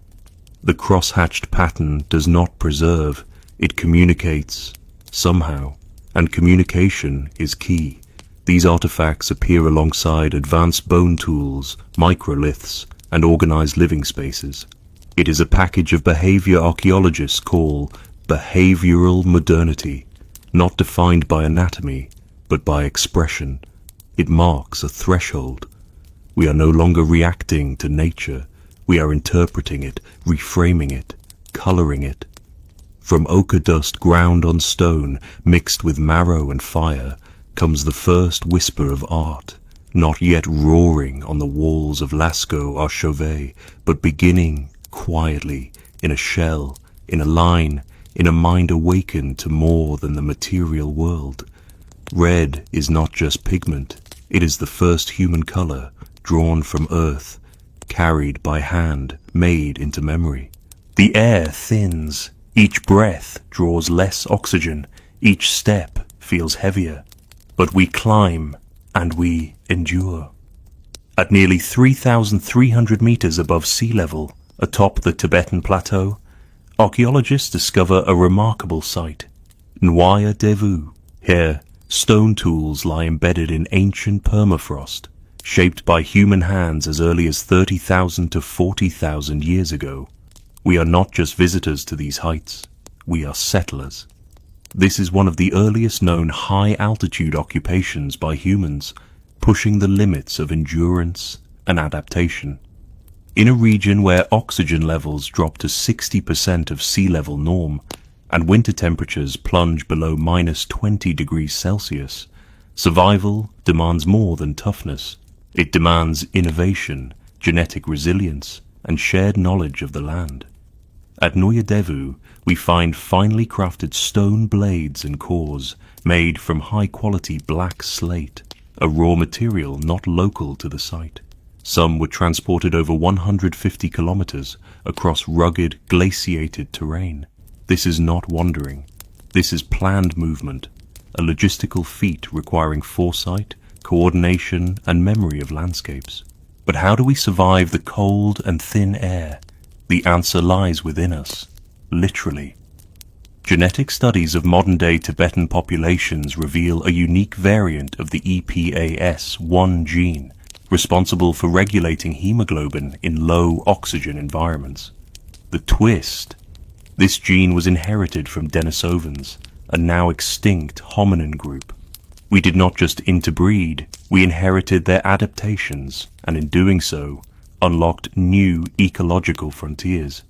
The cross-hatched pattern does not preserve, it communicates, somehow, and communication is key. These artifacts appear alongside advanced bone tools, microliths, and organized living spaces. It is a package of behavior archaeologists call behavioral modernity, not defined by anatomy, but by expression. It marks a threshold. We are no longer reacting to nature. We are interpreting it, reframing it, coloring it. From ochre dust ground on stone, mixed with marrow and fire, comes the first whisper of art, not yet roaring on the walls of Lascaux or Chauvet, but beginning quietly, in a shell, in a line, in a mind awakened to more than the material world. Red is not just pigment, it is the first human color, drawn from earth, carried by hand, made into memory. The air thins, each breath draws less oxygen, each step feels heavier. But we climb and we endure. At nearly 3,300 meters above sea level, atop the Tibetan plateau, archaeologists discover a remarkable site, Nwaya Devu. Here, stone tools lie embedded in ancient permafrost, shaped by human hands as early as 30,000 to 40,000 years ago. We are not just visitors to these heights, we are settlers. This is one of the earliest known high-altitude occupations by humans, pushing the limits of endurance and adaptation. In a region where oxygen levels drop to 60% of sea level norm, and winter temperatures plunge below -20 degrees Celsius, survival demands more than toughness. It demands innovation, genetic resilience, and shared knowledge of the land. At Nwaya Devu, we find finely crafted stone blades and cores made from high-quality black slate, a raw material not local to the site. Some were transported over 150 kilometers across rugged, glaciated terrain. This is not wandering. This is planned movement, a logistical feat requiring foresight, coordination, and memory of landscapes. But how do we survive the cold and thin air? The answer lies within us, literally. Genetic studies of modern-day Tibetan populations reveal a unique variant of the EPAS1 gene, responsible for regulating hemoglobin in low oxygen environments. The twist: this gene was inherited from Denisovans, a now extinct hominin group. We did not just interbreed, we inherited their adaptations, and in doing so, unlocked new ecological frontiers.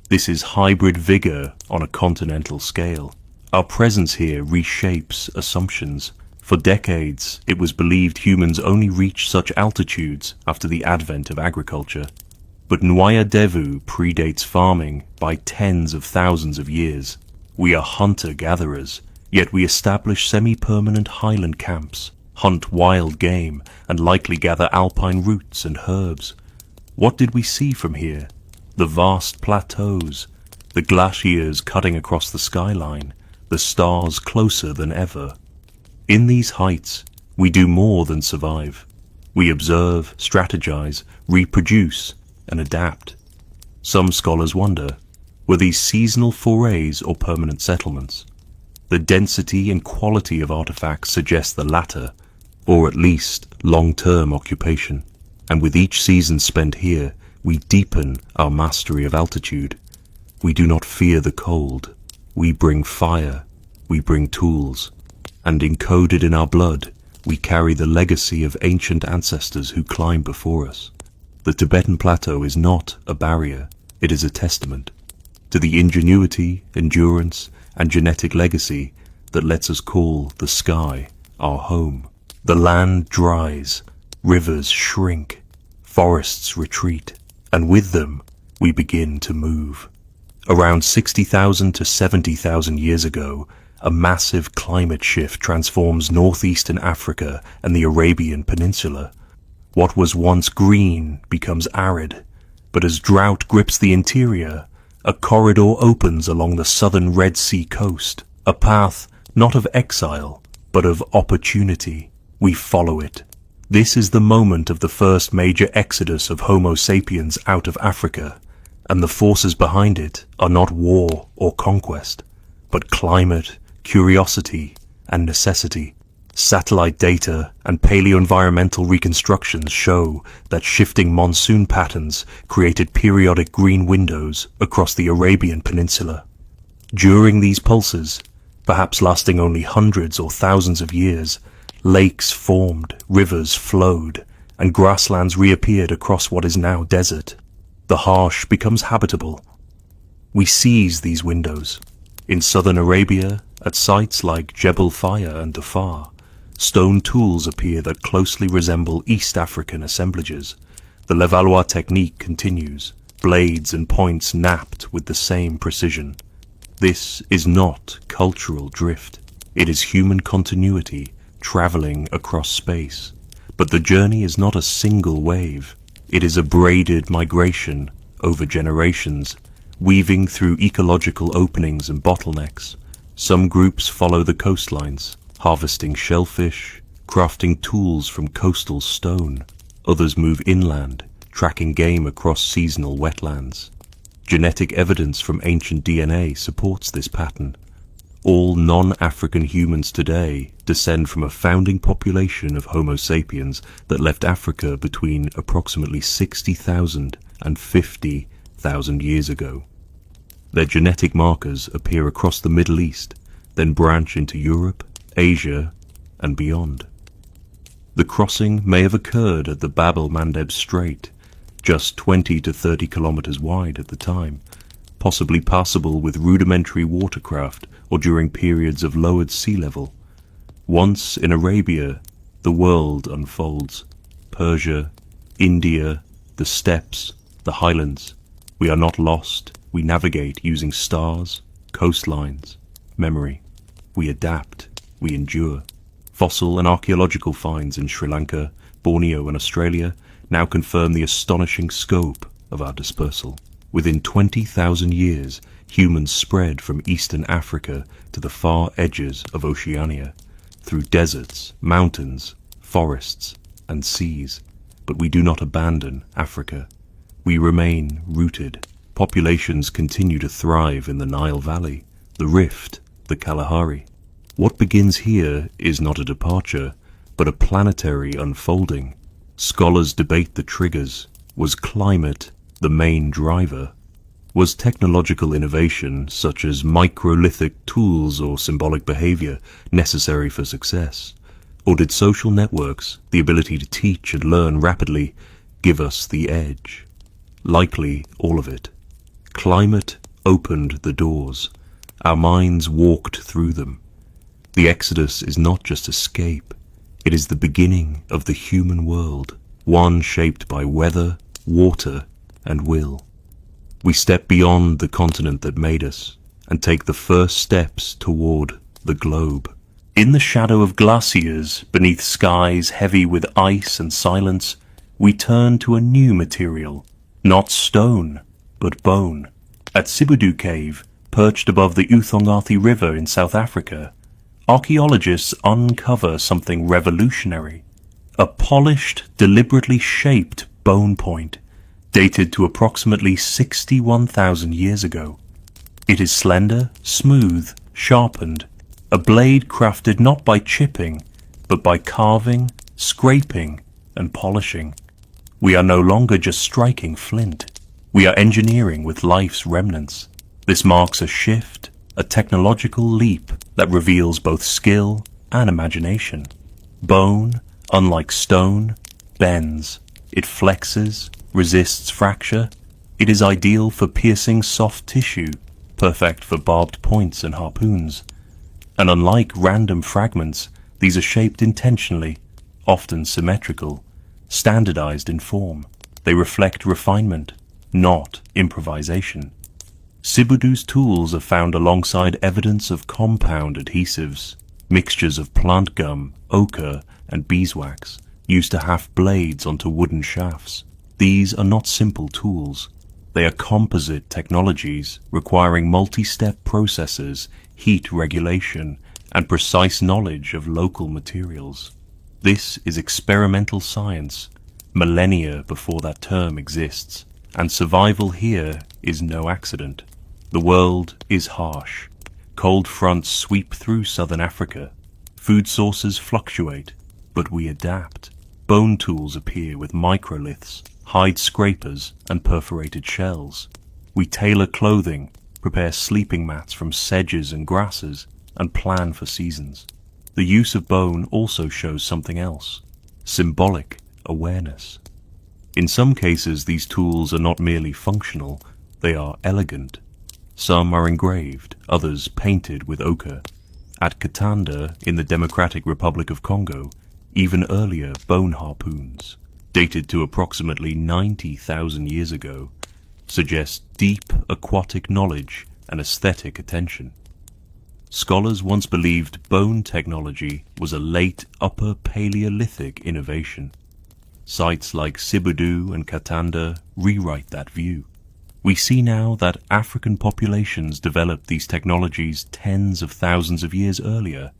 This is hybrid vigor on a continental scale. Our presence here reshapes assumptions. For decades, it was believed humans only reached such altitudes after the advent of agriculture. But Nwaya Devu predates farming by tens of thousands of years. We are hunter-gatherers, yet we establish semi-permanent highland camps, hunt wild game, and likely gather alpine roots and herbs. What did we see from here? The vast plateaus, the glaciers cutting across the skyline, the stars closer than ever. In these heights, we do more than survive. We observe, strategize, reproduce, and adapt. Some scholars wonder, were these seasonal forays or permanent settlements? The density and quality of artifacts suggest the latter, or at least long-term occupation. And with each season spent here, we deepen our mastery of altitude. We do not fear the cold. We bring fire. We bring tools. And encoded in our blood, we carry the legacy of ancient ancestors who climbed before us. The Tibetan Plateau is not a barrier, it is a testament to the ingenuity, endurance, and genetic legacy that lets us call the sky our home. The land dries, rivers shrink, forests retreat, and with them we begin to move. Around 60,000 to 70,000 years ago, a massive climate shift transforms northeastern Africa and the Arabian Peninsula. What was once green becomes arid, but as drought grips the interior, a corridor opens along the southern Red Sea coast, a path not of exile, but of opportunity. We follow it. This is the moment of the first major exodus of Homo sapiens out of Africa, and the forces behind it are not war or conquest, but climate, curiosity, and necessity. Satellite data and paleoenvironmental reconstructions show that shifting monsoon patterns created periodic green windows across the Arabian Peninsula. During these pulses, perhaps lasting only hundreds or thousands of years, lakes formed, rivers flowed, and grasslands reappeared across what is now desert. The harsh becomes habitable. We seize these windows. In southern Arabia, at sites like Jebel Faya and Dhofar, stone tools appear that closely resemble East African assemblages. The Levallois technique continues, blades and points napped with the same precision. This is not cultural drift. It is human continuity traveling across space. But the journey is not a single wave. It is a braided migration over generations, weaving through ecological openings and bottlenecks. Some groups follow the coastlines, harvesting shellfish, crafting tools from coastal stone. Others move inland, tracking game across seasonal wetlands. Genetic evidence from ancient DNA supports this pattern. All non-African humans today descend from a founding population of Homo sapiens that left Africa between approximately 60,000 and 50,000 years ago. Their genetic markers appear across the Middle East, then branch into Europe, Asia, and beyond. The crossing may have occurred at the Bab el-Mandeb Strait, just 20 to 30 kilometers wide at the time, possibly passable with rudimentary watercraft or during periods of lowered sea level. Once in Arabia, the world unfolds. Persia, India, the steppes, the highlands. We are not lost. We navigate using stars, coastlines, memory. We adapt. We endure. Fossil and archaeological finds in Sri Lanka, Borneo and Australia now confirm the astonishing scope of our dispersal. Within 20,000 years, humans spread from eastern Africa to the far edges of Oceania, through deserts, mountains, forests, and seas. But we do not abandon Africa. We remain rooted. Populations continue to thrive in the Nile Valley, the Rift, the Kalahari. What begins here is not a departure, but a planetary unfolding. Scholars debate the triggers. Was climate the main driver? Was technological innovation, such as microlithic tools or symbolic behavior, necessary for success? Or did social networks, the ability to teach and learn rapidly, give us the edge? Likely all of it. Climate opened the doors. Our minds walked through them. The exodus is not just escape. It is the beginning of the human world, one shaped by weather, water, and will. We step beyond the continent that made us and take the first steps toward the globe. In the shadow of glaciers, beneath skies heavy with ice and silence, we turn to a new material, not stone, but bone. At Sibudu Cave, perched above the Uthongathi River in South Africa, archaeologists uncover something revolutionary. A polished, deliberately shaped bone point, dated to approximately 61,000 years ago. It is slender, smooth, sharpened, a blade crafted not by chipping, but by carving, scraping, and polishing. We are no longer just striking flint. We are engineering with life's remnants. This marks a shift, a technological leap that reveals both skill and imagination. Bone, unlike stone, bends. It flexes, resists fracture. It is ideal for piercing soft tissue, perfect for barbed points and harpoons. And unlike random fragments, these are shaped intentionally, often symmetrical, standardized in form. They reflect refinement, not improvisation. Sibudu's tools are found alongside evidence of compound adhesives, mixtures of plant gum, ochre, and beeswax, used to haft blades onto wooden shafts. These are not simple tools. They are composite technologies requiring multi-step processes, heat regulation, and precise knowledge of local materials. This is experimental science, millennia before that term exists, and survival here is no accident. The world is harsh. Cold fronts sweep through southern Africa. Food sources fluctuate, but we adapt. Bone tools appear with microliths, hide scrapers, and perforated shells. We tailor clothing, prepare sleeping mats from sedges and grasses, and plan for seasons. The use of bone also shows something else: symbolic awareness. In some cases, these tools are not merely functional, they are elegant. Some are engraved, others painted with ochre. At Katanda, in the Democratic Republic of Congo, even earlier bone harpoons, dated to approximately 90,000 years ago, suggest deep aquatic knowledge and aesthetic attention. Scholars once believed bone technology was a late Upper Paleolithic innovation. Sites like Sibudu and Katanda rewrite that view. We see now that African populations developed these technologies tens of thousands of years earlier,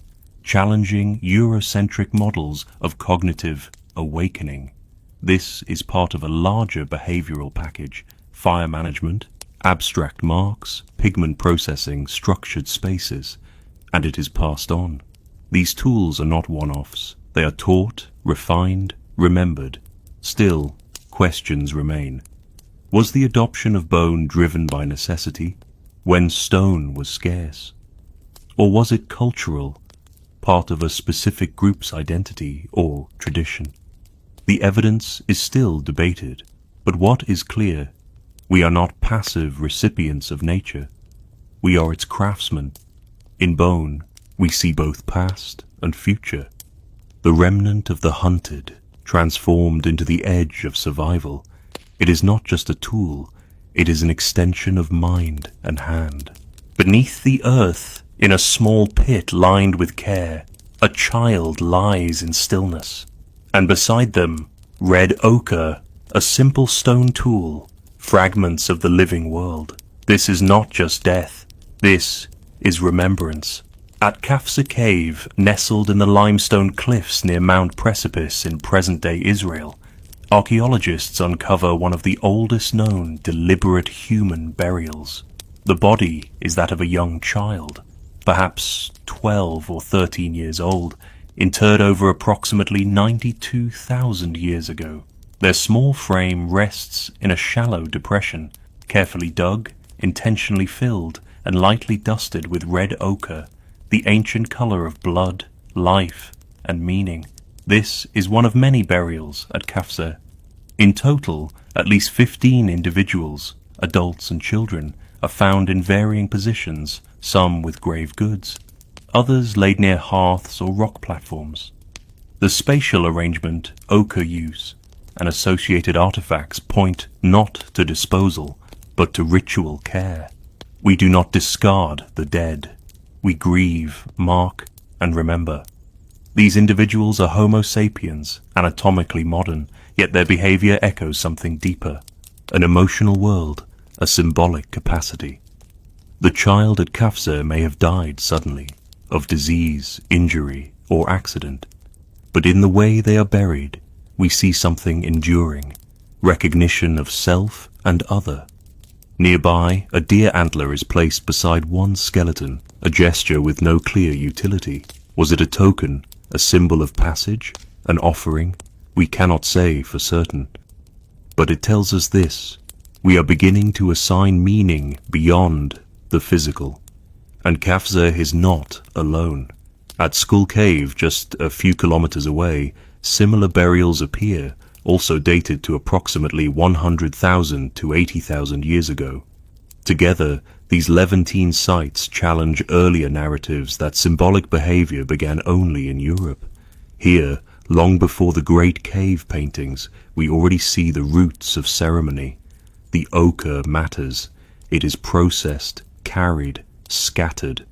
challenging Eurocentric models of cognitive awakening. This is part of a larger behavioral package: fire management, abstract marks, pigment processing, structured spaces, and it is passed on. These tools are not one-offs. They are taught, refined, remembered. Still, questions remain. Was the adoption of bone driven by necessity, when stone was scarce? Or was it cultural, part of a specific group's identity or tradition? The evidence is still debated, but what is clear? We are not passive recipients of nature. We are its craftsmen. In bone, we see both past and future. The remnant of the hunted, transformed into the edge of survival. It is not just a tool, it is an extension of mind and hand. Beneath the earth, in a small pit lined with care, a child lies in stillness. And beside them, red ochre, a simple stone tool, fragments of the living world. This is not just death, this is remembrance. At Kafsa Cave, nestled in the limestone cliffs near Mount Precipice in present-day Israel, archaeologists uncover one of the oldest known deliberate human burials. The body is that of a young child, perhaps 12 or 13 years old, interred over approximately 92,000 years ago. Their small frame rests in a shallow depression, carefully dug, intentionally filled, and lightly dusted with red ochre, the ancient color of blood, life, and meaning. This is one of many burials at Kafsa. In total, at least 15 individuals, adults and children, are found in varying positions, some with grave goods, others laid near hearths or rock platforms. The spatial arrangement, ochre use, and associated artifacts point not to disposal, but to ritual care. We do not discard the dead. We grieve, mark, and remember. These individuals are Homo sapiens, anatomically modern, yet their behavior echoes something deeper, an emotional world, a symbolic capacity. The child at Kafze may have died suddenly, of disease, injury, or accident, but in the way they are buried, we see something enduring, recognition of self and other. Nearby, a deer antler is placed beside one skeleton, a gesture with no clear utility. Was it a token, a symbol of passage, an offering? We cannot say for certain. But it tells us this: we are beginning to assign meaning beyond the physical. And Kafze is not alone. At Skull Cave, just a few kilometers away, similar burials appear, also dated to approximately 100,000 to 80,000 years ago. Together, these Levantine sites challenge earlier narratives that symbolic behavior began only in Europe. Here, long before the great cave paintings, we already see the roots of ceremony. The ochre matters. It is processed, carried, scattered.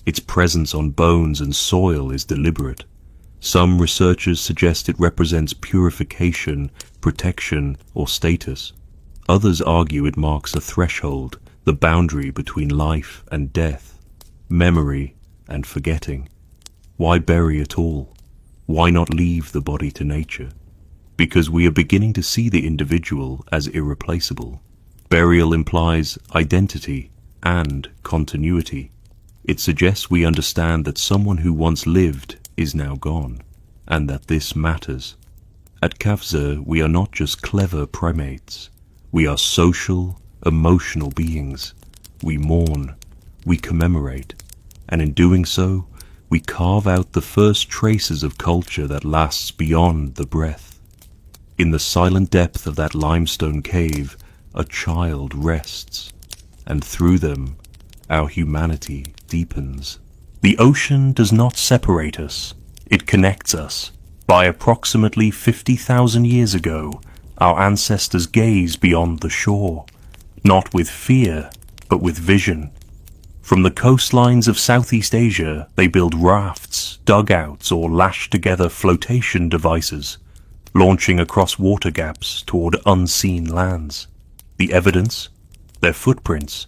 Its presence on bones and soil is deliberate. Some researchers suggest it represents purification, protection, or status. Others argue it marks a threshold, the boundary between life and death, memory and forgetting. Why bury at all? Why not leave the body to nature? Because we are beginning to see the individual as irreplaceable. Burial implies identity and continuity. It suggests we understand that someone who once lived is now gone, and that this matters. At Kafze, we are not just clever primates. We are social, emotional beings. We mourn, we commemorate, and in doing so, we carve out the first traces of culture that lasts beyond the breath. In the silent depth of that limestone cave, a child rests, and through them, our humanity deepens. The ocean does not separate us, it connects us. By approximately 50,000 years ago, our ancestors gazed beyond the shore, not with fear, but with vision. From the coastlines of Southeast Asia, they build rafts, dugouts, or lashed-together flotation devices, launching across water gaps toward unseen lands. The evidence? Their footprints,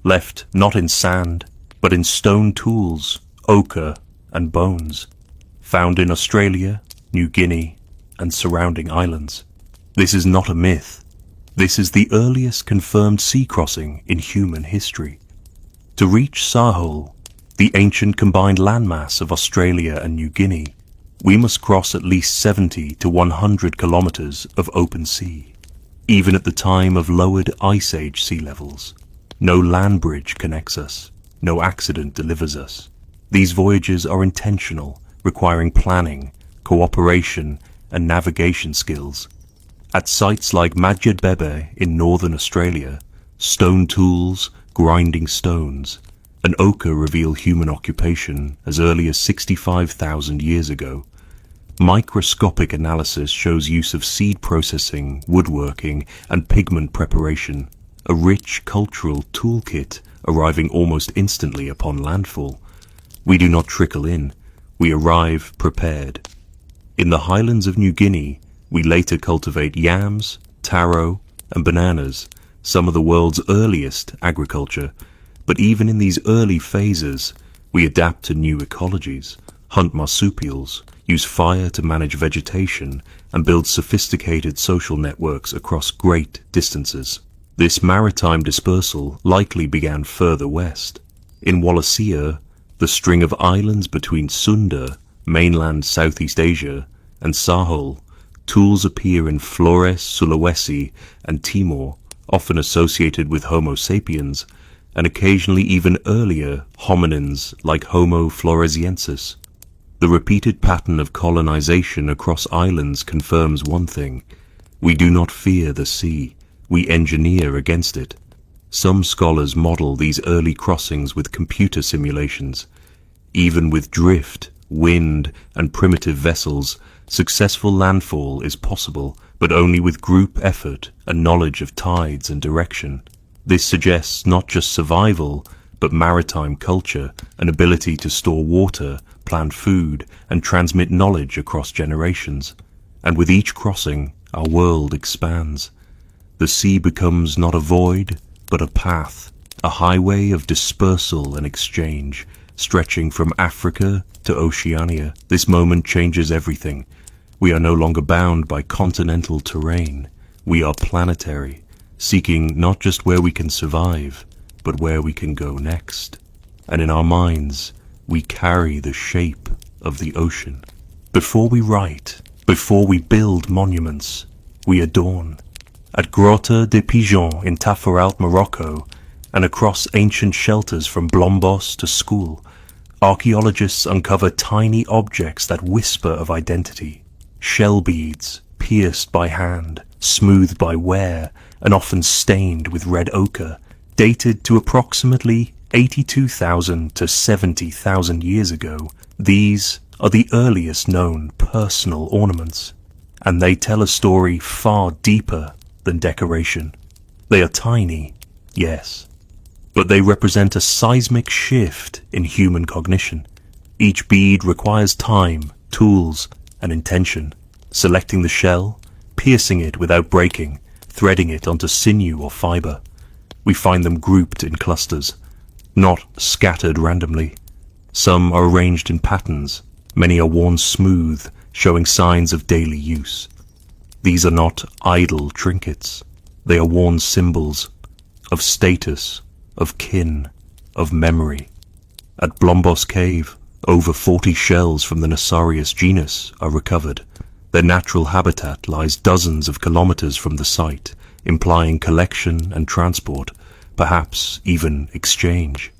left not in sand, but in stone tools, ochre, and bones, found in Australia, New Guinea, and surrounding islands. This is not a myth. This is the earliest confirmed sea crossing in human history. To reach Sahul, the ancient combined landmass of Australia and New Guinea, we must cross at least 70 to 100 kilometers of open sea. Even at the time of lowered Ice Age sea levels, no land bridge connects us. No accident delivers us. These voyages are intentional, requiring planning, cooperation, and navigation skills. At sites like Madjed Bebe in northern Australia, stone tools, grinding stones, and ochre reveal human occupation as early as 65,000 years ago. Microscopic analysis shows use of seed processing, woodworking, and pigment preparation, a rich cultural toolkit arriving almost instantly upon landfall. We do not trickle in, we arrive prepared. In the highlands of New Guinea, we later cultivate yams, taro, and bananas, some of the world's earliest agriculture. But even in these early phases, we adapt to new ecologies, hunt marsupials, use fire to manage vegetation, and build sophisticated social networks across great distances. This maritime dispersal likely began further west. In Wallacea, the string of islands between Sunda, mainland Southeast Asia, and Sahul, tools appear in Flores, Sulawesi, and Timor, often associated with Homo sapiens, and occasionally even earlier hominins like Homo floresiensis. The repeated pattern of colonization across islands confirms one thing: we do not fear the sea. We engineer against it. Some scholars model these early crossings with computer simulations. Even with drift, wind, and primitive vessels, successful landfall is possible, but only with group effort and knowledge of tides and direction. This suggests not just survival, but maritime culture, an ability to store water, plan food, and transmit knowledge across generations. And with each crossing, our world expands. The sea becomes not a void, but a path, a highway of dispersal and exchange, stretching from Africa to Oceania. This moment changes everything. We are no longer bound by continental terrain. We are planetary, seeking not just where we can survive, but where we can go next. And in our minds, we carry the shape of the ocean. Before we write, before we build monuments, we adorn. At Grotte des Pigeons in Tafaralt, Morocco, and across ancient shelters from Blombos to School, archaeologists uncover tiny objects that whisper of identity. Shell beads, pierced by hand, smoothed by wear, and often stained with red ochre, dated to approximately 82,000 to 70,000 years ago. These are the earliest known personal ornaments, and they tell a story far deeper than decoration. They are tiny, yes, but they represent a seismic shift in human cognition. Each bead requires time, tools, and intention. Selecting the shell, piercing it without breaking, threading it onto sinew or fiber. We find them grouped in clusters, not scattered randomly. Some are arranged in patterns, many are worn smooth, showing signs of daily use. These are not idle trinkets. They are worn symbols of status, of kin, of memory. At Blombos Cave, over 40 shells from the Nassarius genus are recovered. Their natural habitat lies dozens of kilometers from the site, implying collection and transport, perhaps even exchange.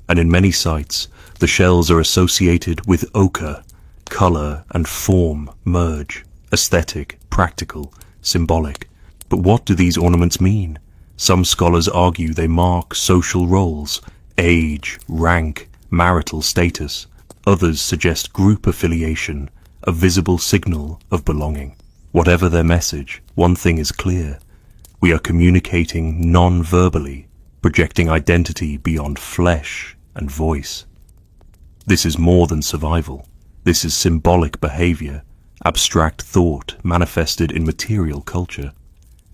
And in many sites, the shells are associated with ochre. Color and form merge, aesthetic, practical, symbolic. But what do these ornaments mean? Some scholars argue they mark social roles, age, rank, marital status. Others suggest group affiliation, a visible signal of belonging. Whatever their message, one thing is clear. We are communicating non-verbally, projecting identity beyond flesh and voice. This is more than survival. This is symbolic behavior, abstract thought manifested in material culture.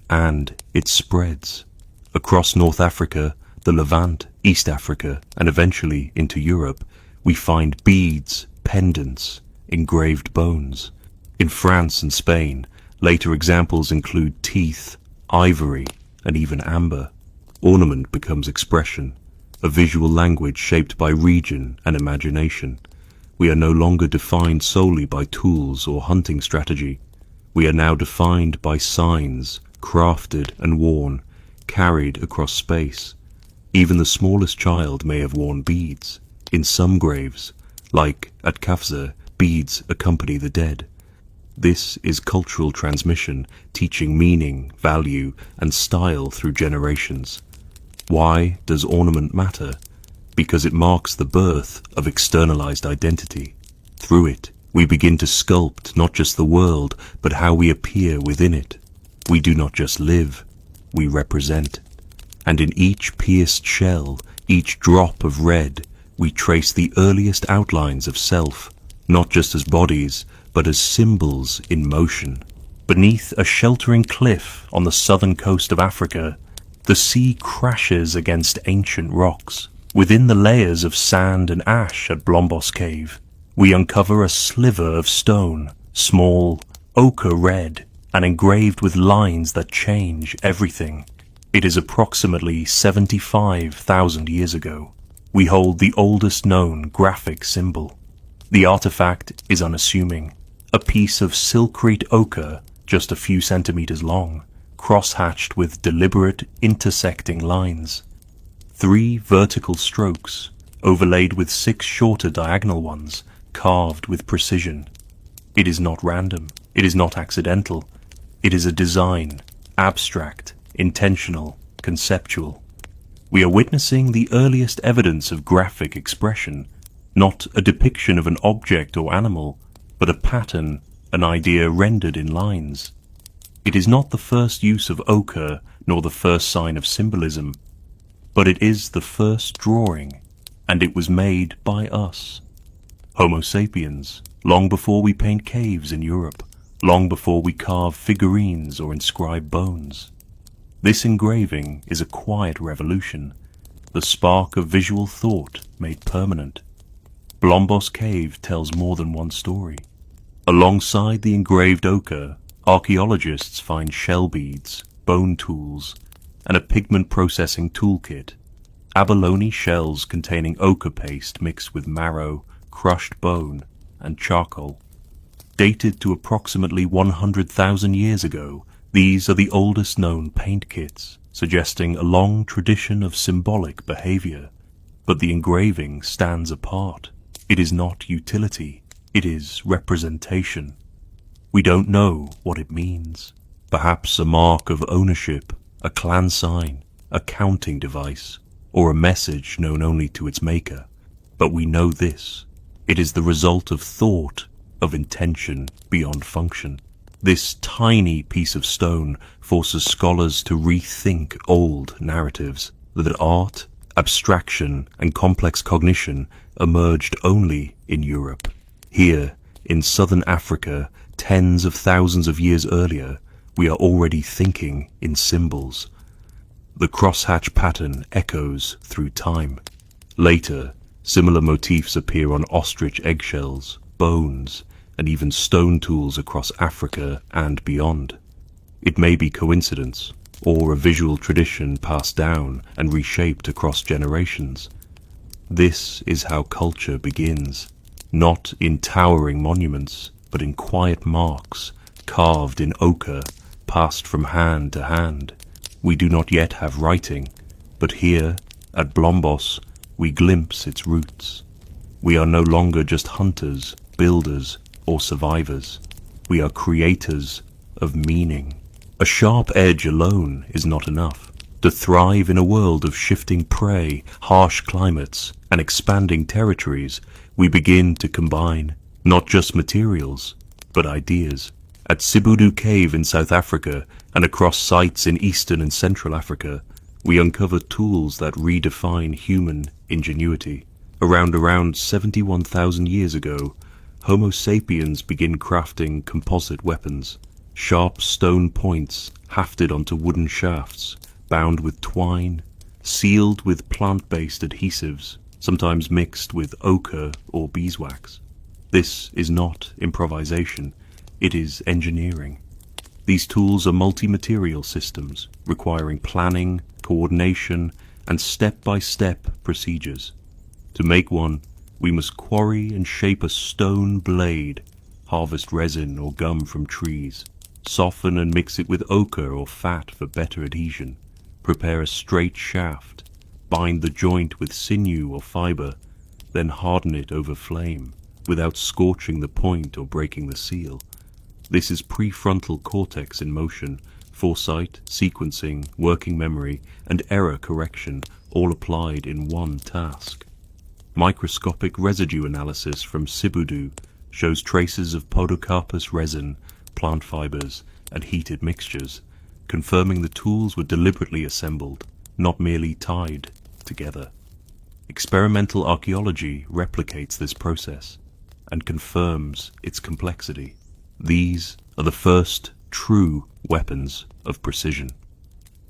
And it spreads. Across North Africa, the Levant, East Africa, and eventually into Europe, we find beads, pendants, engraved bones. In France and Spain, later examples include teeth, ivory, and even amber. Ornament becomes expression, a visual language shaped by region and imagination. We are no longer defined solely by tools or hunting strategy. We are now defined by signs, crafted and worn, carried across space. Even the smallest child may have worn beads. In some graves, like at Kafza, beads accompany the dead. This is cultural transmission, teaching meaning, value, and style through generations. Why does ornament matter? Because it marks the birth of externalized identity. Through it, we begin to sculpt not just the world, but how we appear within it. We do not just live, we represent. And in each pierced shell, each drop of red, we trace the earliest outlines of self, not just as bodies, but as symbols in motion. Beneath a sheltering cliff on the southern coast of Africa, the sea crashes against ancient rocks. Within the layers of sand and ash at Blombos Cave, we uncover a sliver of stone, small, ochre red, and engraved with lines that change everything. It is approximately 75,000 years ago. We hold the oldest known graphic symbol. The artifact is unassuming, a piece of silkrete ochre just a few centimeters long, cross-hatched with deliberate intersecting lines. 3 vertical strokes, overlaid with 6 shorter diagonal ones, carved with precision. It is not random, it is not accidental, it is a design, abstract, intentional, conceptual. We are witnessing the earliest evidence of graphic expression, not a depiction of an object or animal, but a pattern, an idea rendered in lines. It is not the first use of ochre, nor the first sign of symbolism, but it is the first drawing, and it was made by us. Homo sapiens, long before we paint caves in Europe, long before we carve figurines or inscribe bones. This engraving is a quiet revolution. the spark of visual thought made permanent. Blombos Cave tells more than one story. Alongside the engraved ochre, archaeologists find shell beads, bone tools, and a pigment processing toolkit. Abalone shells containing ochre paste mixed with marrow, crushed bone, and charcoal. Dated to approximately 100,000 years ago, these are the oldest known paint kits, suggesting a long tradition of symbolic behavior. But the engraving stands apart. It is not utility, it is representation. We don't know what it means. Perhaps a mark of ownership, a clan sign, a counting device, or a message known only to its maker. But we know this. It is the result of thought, of intention beyond function. This tiny piece of stone forces scholars to rethink old narratives, that art, abstraction, and complex cognition emerged only in Europe. Here, in southern Africa, tens of thousands of years earlier, we are already thinking in symbols. The crosshatch pattern echoes through time. Later, similar motifs appear on ostrich eggshells, bones, and even stone tools across Africa and beyond. It may be coincidence, or a visual tradition passed down and reshaped across generations. This is how culture begins, not in towering monuments, but in quiet marks, carved in ochre, passed from hand to hand. We do not yet have writing, but here, at Blombos, we glimpse its roots. We are no longer just hunters, builders, or survivors. We are creators of meaning. A sharp edge alone is not enough. To thrive in a world of shifting prey, harsh climates, and expanding territories, we begin to combine not just materials, but ideas. At Sibudu Cave in South Africa and across sites in Eastern and Central Africa, we uncover tools that redefine human ingenuity. Around 71,000 years ago, Homo sapiens begin crafting composite weapons, sharp stone points hafted onto wooden shafts, bound with twine, sealed with plant-based adhesives, sometimes mixed with ochre or beeswax. This is not improvisation, it is engineering. These tools are multi-material systems, requiring planning, coordination, and step-by-step procedures. To make one, we must quarry and shape a stone blade, harvest resin or gum from trees, soften and mix it with ochre or fat for better adhesion, prepare a straight shaft, bind the joint with sinew or fiber, then harden it over flame, without scorching the point or breaking the seal. This is prefrontal cortex in motion, foresight, sequencing, working memory, and error correction, all applied in one task. Microscopic residue analysis from Sibudu shows traces of podocarpus resin, plant fibers, and heated mixtures, confirming the tools were deliberately assembled, not merely tied together. Experimental archaeology replicates this process and confirms its complexity. These are the first true weapons of precision.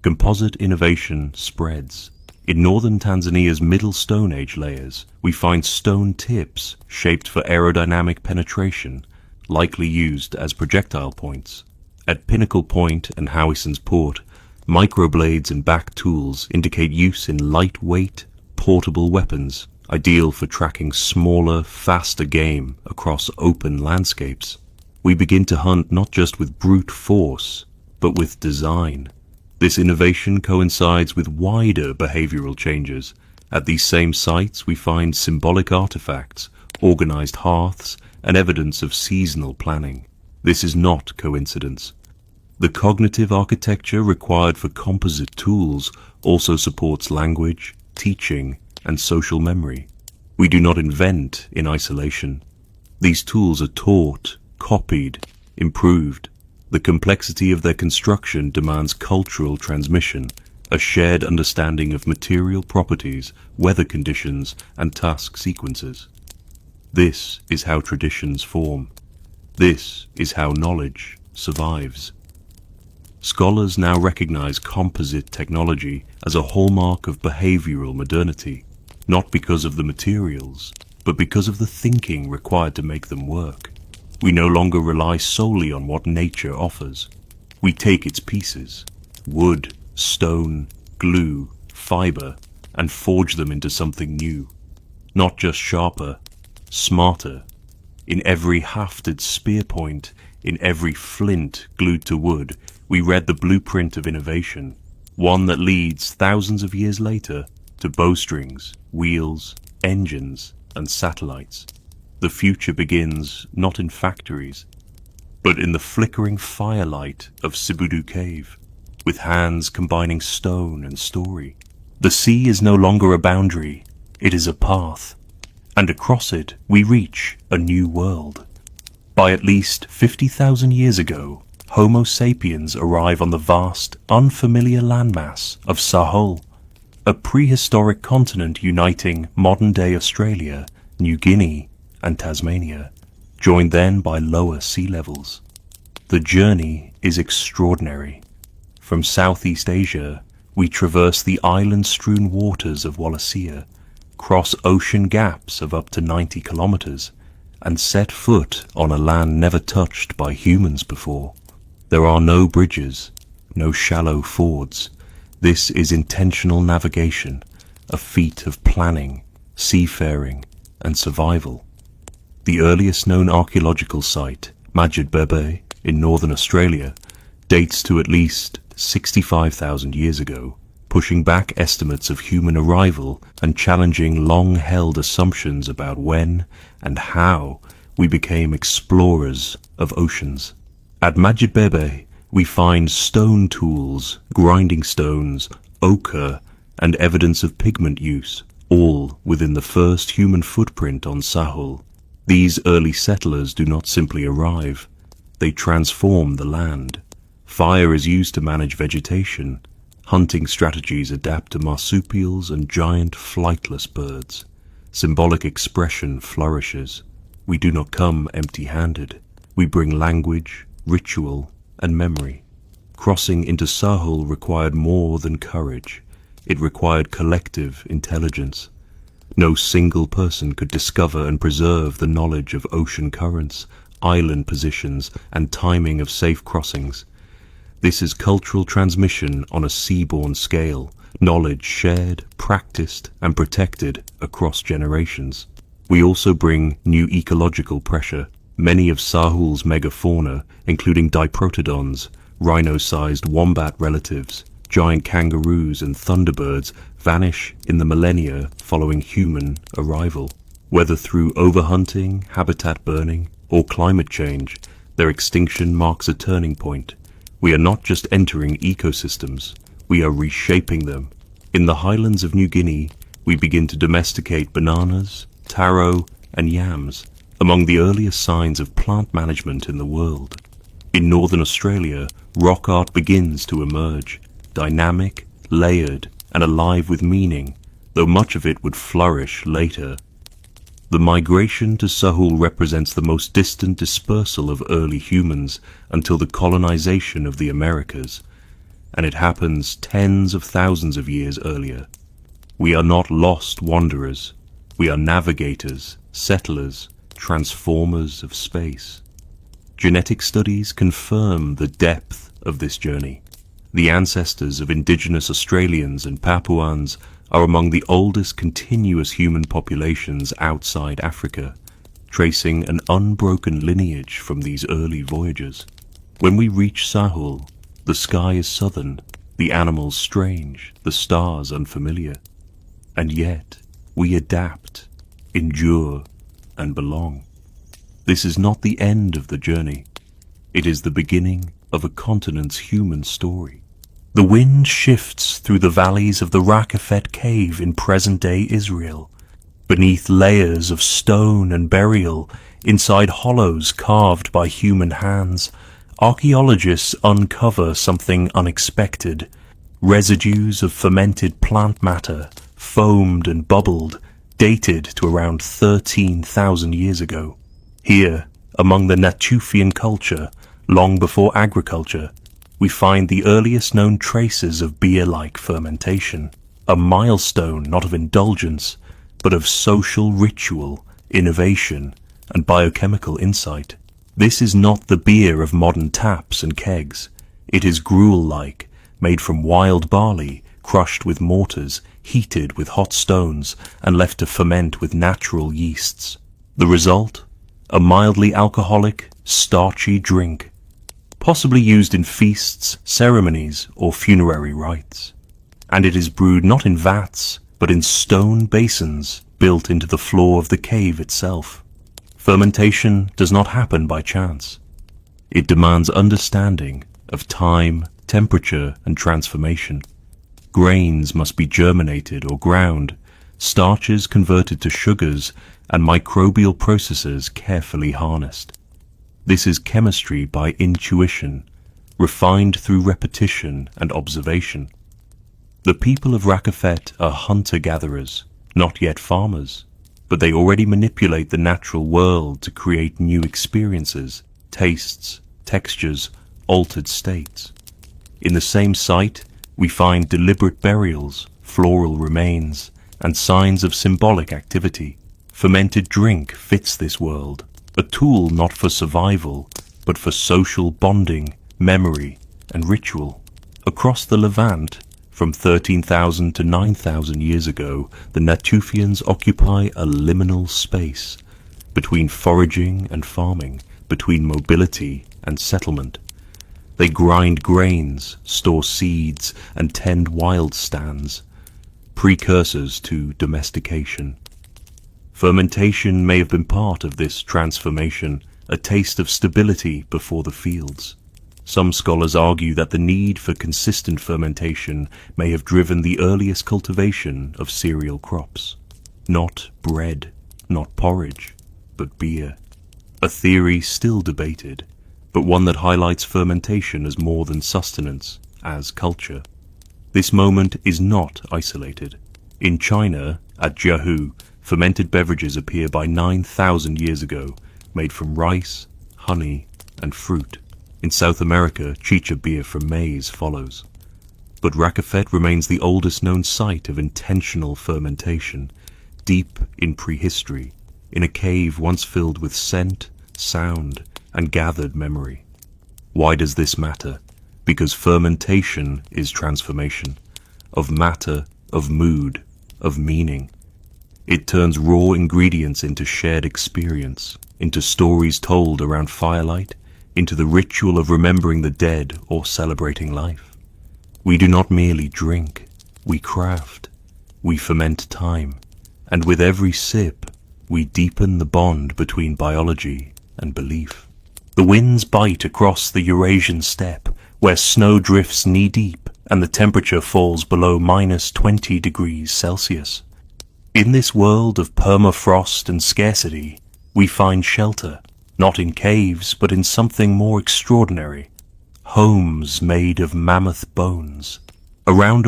Composite innovation spreads. In northern Tanzania's Middle Stone Age layers, we find stone tips shaped for aerodynamic penetration, likely used as projectile points. At Pinnacle Point and Howison's Port, microblades and back tools indicate use in lightweight, portable weapons, ideal for tracking smaller, faster game across open landscapes. We begin to hunt not just with brute force, but with design. This innovation coincides with wider behavioral changes. At these same sites, we find symbolic artifacts, organized hearths, and evidence of seasonal planning. This is not coincidence. The cognitive architecture required for composite tools also supports language, teaching, and social memory. We do not invent in isolation. These tools are taught, copied, improved. The complexity of their construction demands cultural transmission, a shared understanding of material properties, weather conditions, and task sequences. This is how traditions form. This is how knowledge survives. Scholars now recognize composite technology as a hallmark of behavioral modernity, not because of the materials, but because of the thinking required to make them work. We no longer rely solely on what nature offers. We take its pieces, wood, stone, glue, fiber, and forge them into something new. Not just sharper, smarter. In every hafted spear point, in every flint glued to wood, we read the blueprint of innovation, one that leads thousands of years later to bowstrings, wheels, engines, and satellites. The future begins not in factories, but in the flickering firelight of Sibudu Cave, with hands combining stone and story. The sea is no longer a boundary, it is a path, and across it we reach a new world. By at least 50,000 years ago, Homo sapiens arrive on the vast, unfamiliar landmass of Sahul, a prehistoric continent uniting modern-day Australia, New Guinea, and Tasmania, joined then by lower sea levels. The journey is extraordinary. From Southeast Asia, we traverse the island-strewn waters of Wallacea, cross ocean gaps of up to 90 kilometers, and set foot on a land never touched by humans before. There are no bridges, no shallow fords. This is intentional navigation, a feat of planning, seafaring, and survival. The earliest known archaeological site, Majid Bebe, in northern Australia, dates to at least 65,000 years ago, pushing back estimates of human arrival and challenging long-held assumptions about when and how we became explorers of oceans. At Majid Bebe, we find stone tools, grinding stones, ochre, and evidence of pigment use, all within the first human footprint on Sahul. These early settlers do not simply arrive, they transform the land. Fire is used to manage vegetation. Hunting strategies adapt to marsupials and giant flightless birds. Symbolic expression flourishes. We do not come empty-handed. We bring language, ritual, and memory. Crossing into Sahul required more than courage. It required collective intelligence. No single person could discover and preserve the knowledge of ocean currents, island positions, and timing of safe crossings. This is cultural transmission on a seaborne scale, knowledge shared, practiced, and protected across generations. We also bring new ecological pressure. Many of Sahul's megafauna, including diprotodons, rhino-sized wombat relatives, giant kangaroos, and thunderbirds, vanish in the millennia following human arrival. Whether through overhunting, habitat burning, or climate change, their extinction marks a turning point. We are not just entering ecosystems, we are reshaping them. In the highlands of New Guinea, we begin to domesticate bananas, taro, and yams, among the earliest signs of plant management in the world. In northern Australia, rock art begins to emerge, dynamic, layered, and alive with meaning, though much of it would flourish later. The migration to Sahul represents the most distant dispersal of early humans until the colonization of the Americas, and it happens tens of thousands of years earlier. We are not lost wanderers. We are navigators, settlers, transformers of space. Genetic studies confirm the depth of this journey. The ancestors of indigenous Australians and Papuans are among the oldest continuous human populations outside Africa, tracing an unbroken lineage from these early voyagers. When we reach Sahul, the sky is southern, the animals strange, the stars unfamiliar. And yet, we adapt, endure, and belong. This is not the end of the journey. It is the beginning of a continent's human story. The wind shifts through the valleys of the Rakafet cave in present-day Israel. Beneath layers of stone and burial, inside hollows carved by human hands, archaeologists uncover something unexpected. Residues of fermented plant matter, foamed and bubbled, dated to around 13,000 years ago. Here, among the Natufian culture, long before agriculture, we find the earliest known traces of beer-like fermentation, a milestone not of indulgence, but of social ritual, innovation, and biochemical insight. This is not the beer of modern taps and kegs. It is gruel-like, made from wild barley, crushed with mortars, heated with hot stones, and left to ferment with natural yeasts. The result? A mildly alcoholic, starchy drink, possibly used in feasts, ceremonies, or funerary rites. And it is brewed not in vats, but in stone basins built into the floor of the cave itself. Fermentation does not happen by chance. It demands understanding of time, temperature, and transformation. Grains must be germinated or ground, starches converted to sugars, and microbial processes carefully harnessed. This is chemistry by intuition, refined through repetition and observation. The people of Rakafet are hunter-gatherers, not yet farmers, but they already manipulate the natural world to create new experiences, tastes, textures, altered states. In the same site, we find deliberate burials, floral remains, and signs of symbolic activity. Fermented drink fits this world, a tool not for survival, but for social bonding, memory, and ritual. Across the Levant, from 13,000 to 9,000 years ago, the Natufians occupy a liminal space between foraging and farming, between mobility and settlement. They grind grains, store seeds, and tend wild stands, precursors to domestication. Fermentation may have been part of this transformation, a taste of stability before the fields. Some scholars argue that the need for consistent fermentation may have driven the earliest cultivation of cereal crops. Not bread, not porridge, but beer. A theory still debated, but one that highlights fermentation as more than sustenance, as culture. This moment is not isolated. In China, at Jiahu, fermented beverages appear by 9,000 years ago, made from rice, honey, and fruit. In South America, chicha beer from maize follows. But Rakafet remains the oldest known site of intentional fermentation, deep in prehistory, in a cave once filled with scent, sound, and gathered memory. Why does this matter? Because fermentation is transformation, of matter, of mood, of meaning. It turns raw ingredients into shared experience, into stories told around firelight, into the ritual of remembering the dead or celebrating life. We do not merely drink, we craft, we ferment time, and with every sip, we deepen the bond between biology and belief. The winds bite across the Eurasian steppe, where snow drifts knee-deep and the temperature falls below -20 degrees Celsius. In this world of permafrost and scarcity, we find shelter, not in caves, but in something more extraordinary. Homes made of mammoth bones. Around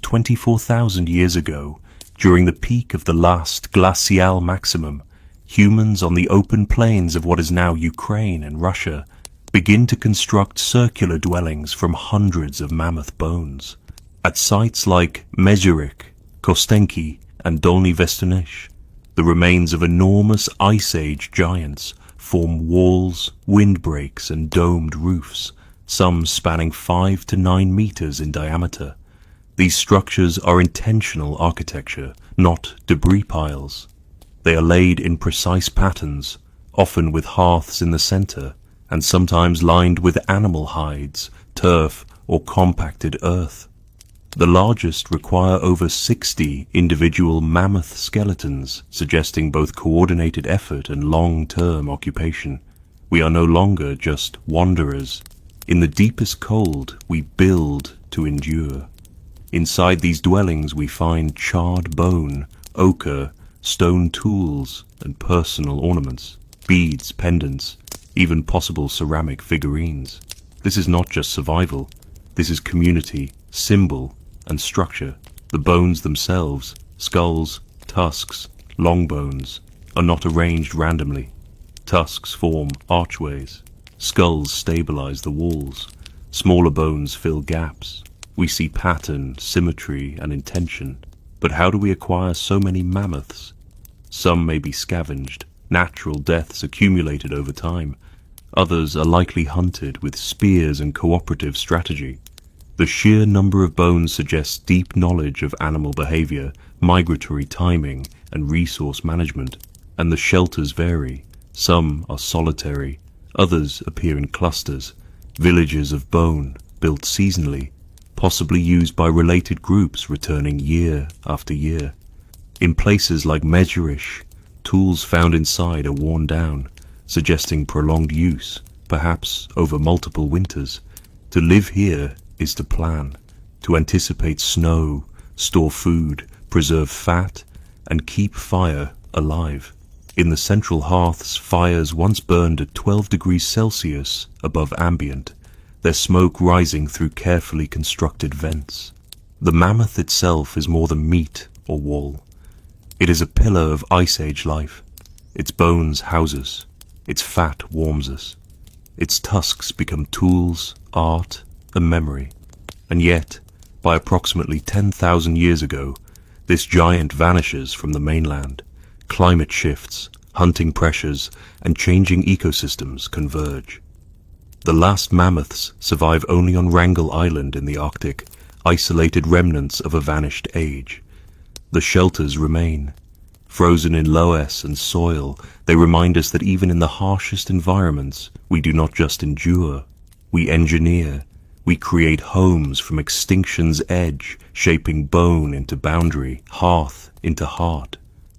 24,000 years ago, during the peak of the last glacial maximum, humans on the open plains of what is now Ukraine and Russia begin to construct circular dwellings from hundreds of mammoth bones. At sites like Mezherik, Kostenki, and Dolny Vestonish, the remains of enormous Ice Age giants form walls, windbreaks, and domed roofs, some spanning 5 to 9 meters in diameter. These structures are intentional architecture, not debris piles. They are laid in precise patterns, often with hearths in the center, and sometimes lined with animal hides, turf, or compacted earth. The largest require over 60 individual mammoth skeletons, suggesting both coordinated effort and long-term occupation. We are no longer just wanderers. In the deepest cold, we build to endure. Inside these dwellings we find charred bone, ochre, stone tools, and personal ornaments, beads, pendants, even possible ceramic figurines. This is not just survival. This is community, symbol, and structure. The bones themselves, skulls, tusks, long bones, are not arranged randomly. Tusks form archways. Skulls stabilize the walls. Smaller bones fill gaps. We see pattern, symmetry, and intention. But how do we acquire so many mammoths? Some may be scavenged, natural deaths accumulated over time. Others are likely hunted with spears and cooperative strategy. The sheer number of bones suggests deep knowledge of animal behavior, migratory timing, and resource management. And the shelters vary. Some are solitary, others appear in clusters, villages of bone, built seasonally, possibly used by related groups returning year after year. In places like Mejurish, tools found inside are worn down, suggesting prolonged use, perhaps over multiple winters. To live here is to plan, to anticipate snow, store food, preserve fat, and keep fire alive. In the central hearths, fires once burned at 12 degrees Celsius above ambient, their smoke rising through carefully constructed vents. The mammoth itself is more than meat or wool. It is a pillar of Ice Age life. Its bones house us. Its fat warms us. Its tusks become tools, art, and memory. And yet, by approximately 10,000 years ago, this giant vanishes from the mainland. Climate shifts, hunting pressures, and changing ecosystems converge. The last mammoths survive only on Wrangel Island in the Arctic, isolated remnants of a vanished age. The shelters remain. Frozen in loess and soil, they remind us that even in the harshest environments, we do not just endure, we engineer. We create homes from extinction's edge, shaping bone into boundary, hearth into heart.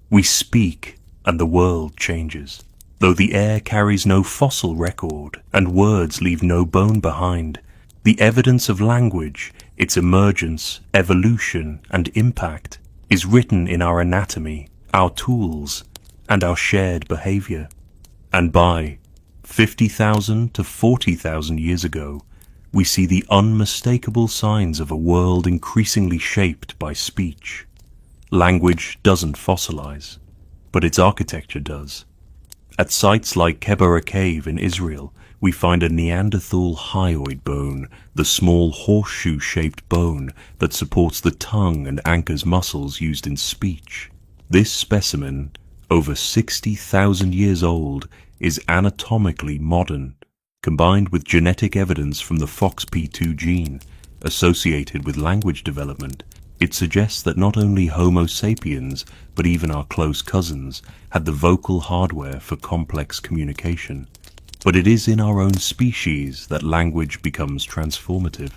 We speak, and the world changes. Though the air carries no fossil record, and words leave no bone behind, the evidence of language, its emergence, evolution, and impact, is written in our anatomy, our tools, and our shared behavior. And by 50,000 to 40,000 years ago, we see the unmistakable signs of a world increasingly shaped by speech. Language doesn't fossilize, but its architecture does. At sites like Kebara Cave in Israel, we find a Neanderthal hyoid bone, the small horseshoe-shaped bone that supports the tongue and anchors muscles used in speech. This specimen, over 60,000 years old, is anatomically modern, combined with genetic evidence from the FOXP2 gene associated with language development. It suggests that not only Homo sapiens, but even our close cousins, had the vocal hardware for complex communication. But it is in our own species that language becomes transformative.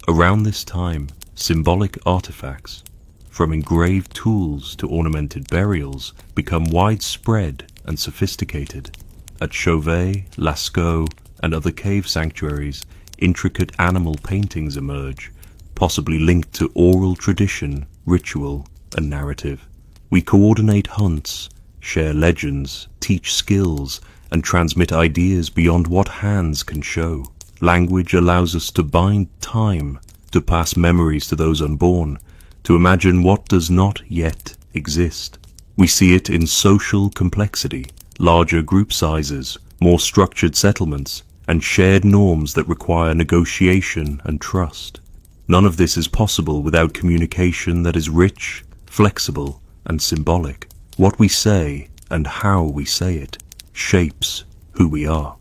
Around this time, symbolic artifacts, from engraved tools to ornamented burials, become widespread and sophisticated. At Chauvet, Lascaux, and other cave sanctuaries, intricate animal paintings emerge, possibly linked to oral tradition, ritual, and narrative. We coordinate hunts, share legends, teach skills, and transmit ideas beyond what hands can show. Language allows us to bind time, to pass memories to those unborn, to imagine what does not yet exist. We see it in social complexity, larger group sizes, more structured settlements, and shared norms that require negotiation and trust. None of this is possible without communication that is rich, flexible, and symbolic. What we say, and how we say it, shapes who we are.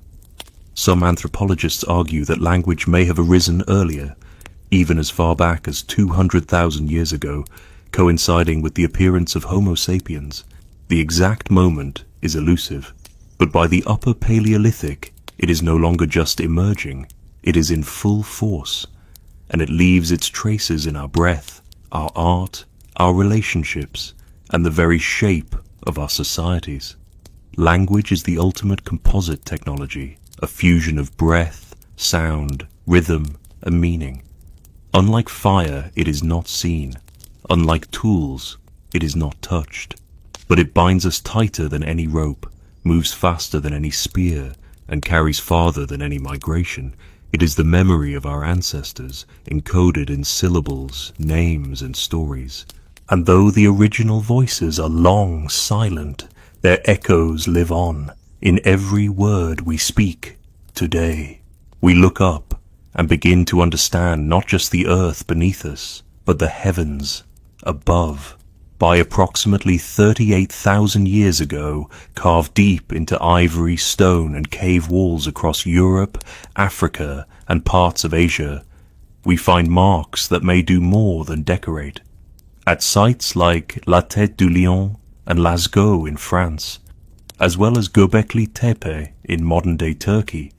Some anthropologists argue that language may have arisen earlier, even as far back as 200,000 years ago, coinciding with the appearance of Homo sapiens. The exact moment is elusive, but by the Upper Paleolithic, it is no longer just emerging, it is in full force, and it leaves its traces in our breath, our art, our relationships, and the very shape of our societies. Language is the ultimate composite technology, a fusion of breath, sound, rhythm, and meaning. Unlike fire, it is not seen. Unlike tools, it is not touched. But it binds us tighter than any rope, moves faster than any spear, and carries farther than any migration. It is the memory of our ancestors, encoded in syllables, names, and stories. And though the original voices are long silent, their echoes live on in every word we speak today. We look up and begin to understand not just the earth beneath us, but the heavens above. By approximately 38,000 years ago, carved deep into ivory, stone, and cave walls across Europe, Africa, and parts of Asia, we find marks that may do more than decorate. At sites like La Tête du Lion and Lascaux in France, as well as Göbekli Tepe in modern-day Turkey,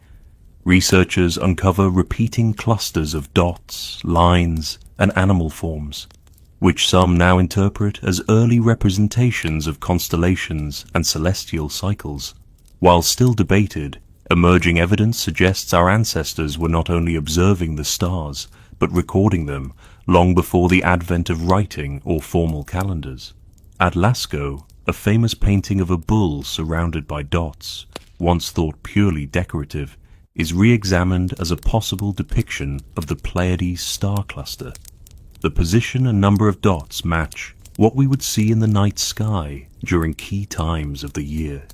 researchers uncover repeating clusters of dots, lines, and animal forms, which some now interpret as early representations of constellations and celestial cycles. While still debated, emerging evidence suggests our ancestors were not only observing the stars, but recording them long before the advent of writing or formal calendars. At Lascaux, a famous painting of a bull surrounded by dots, once thought purely decorative, is re-examined as a possible depiction of the Pleiades star cluster. The position and number of dots match what we would see in the night sky during key times of the year.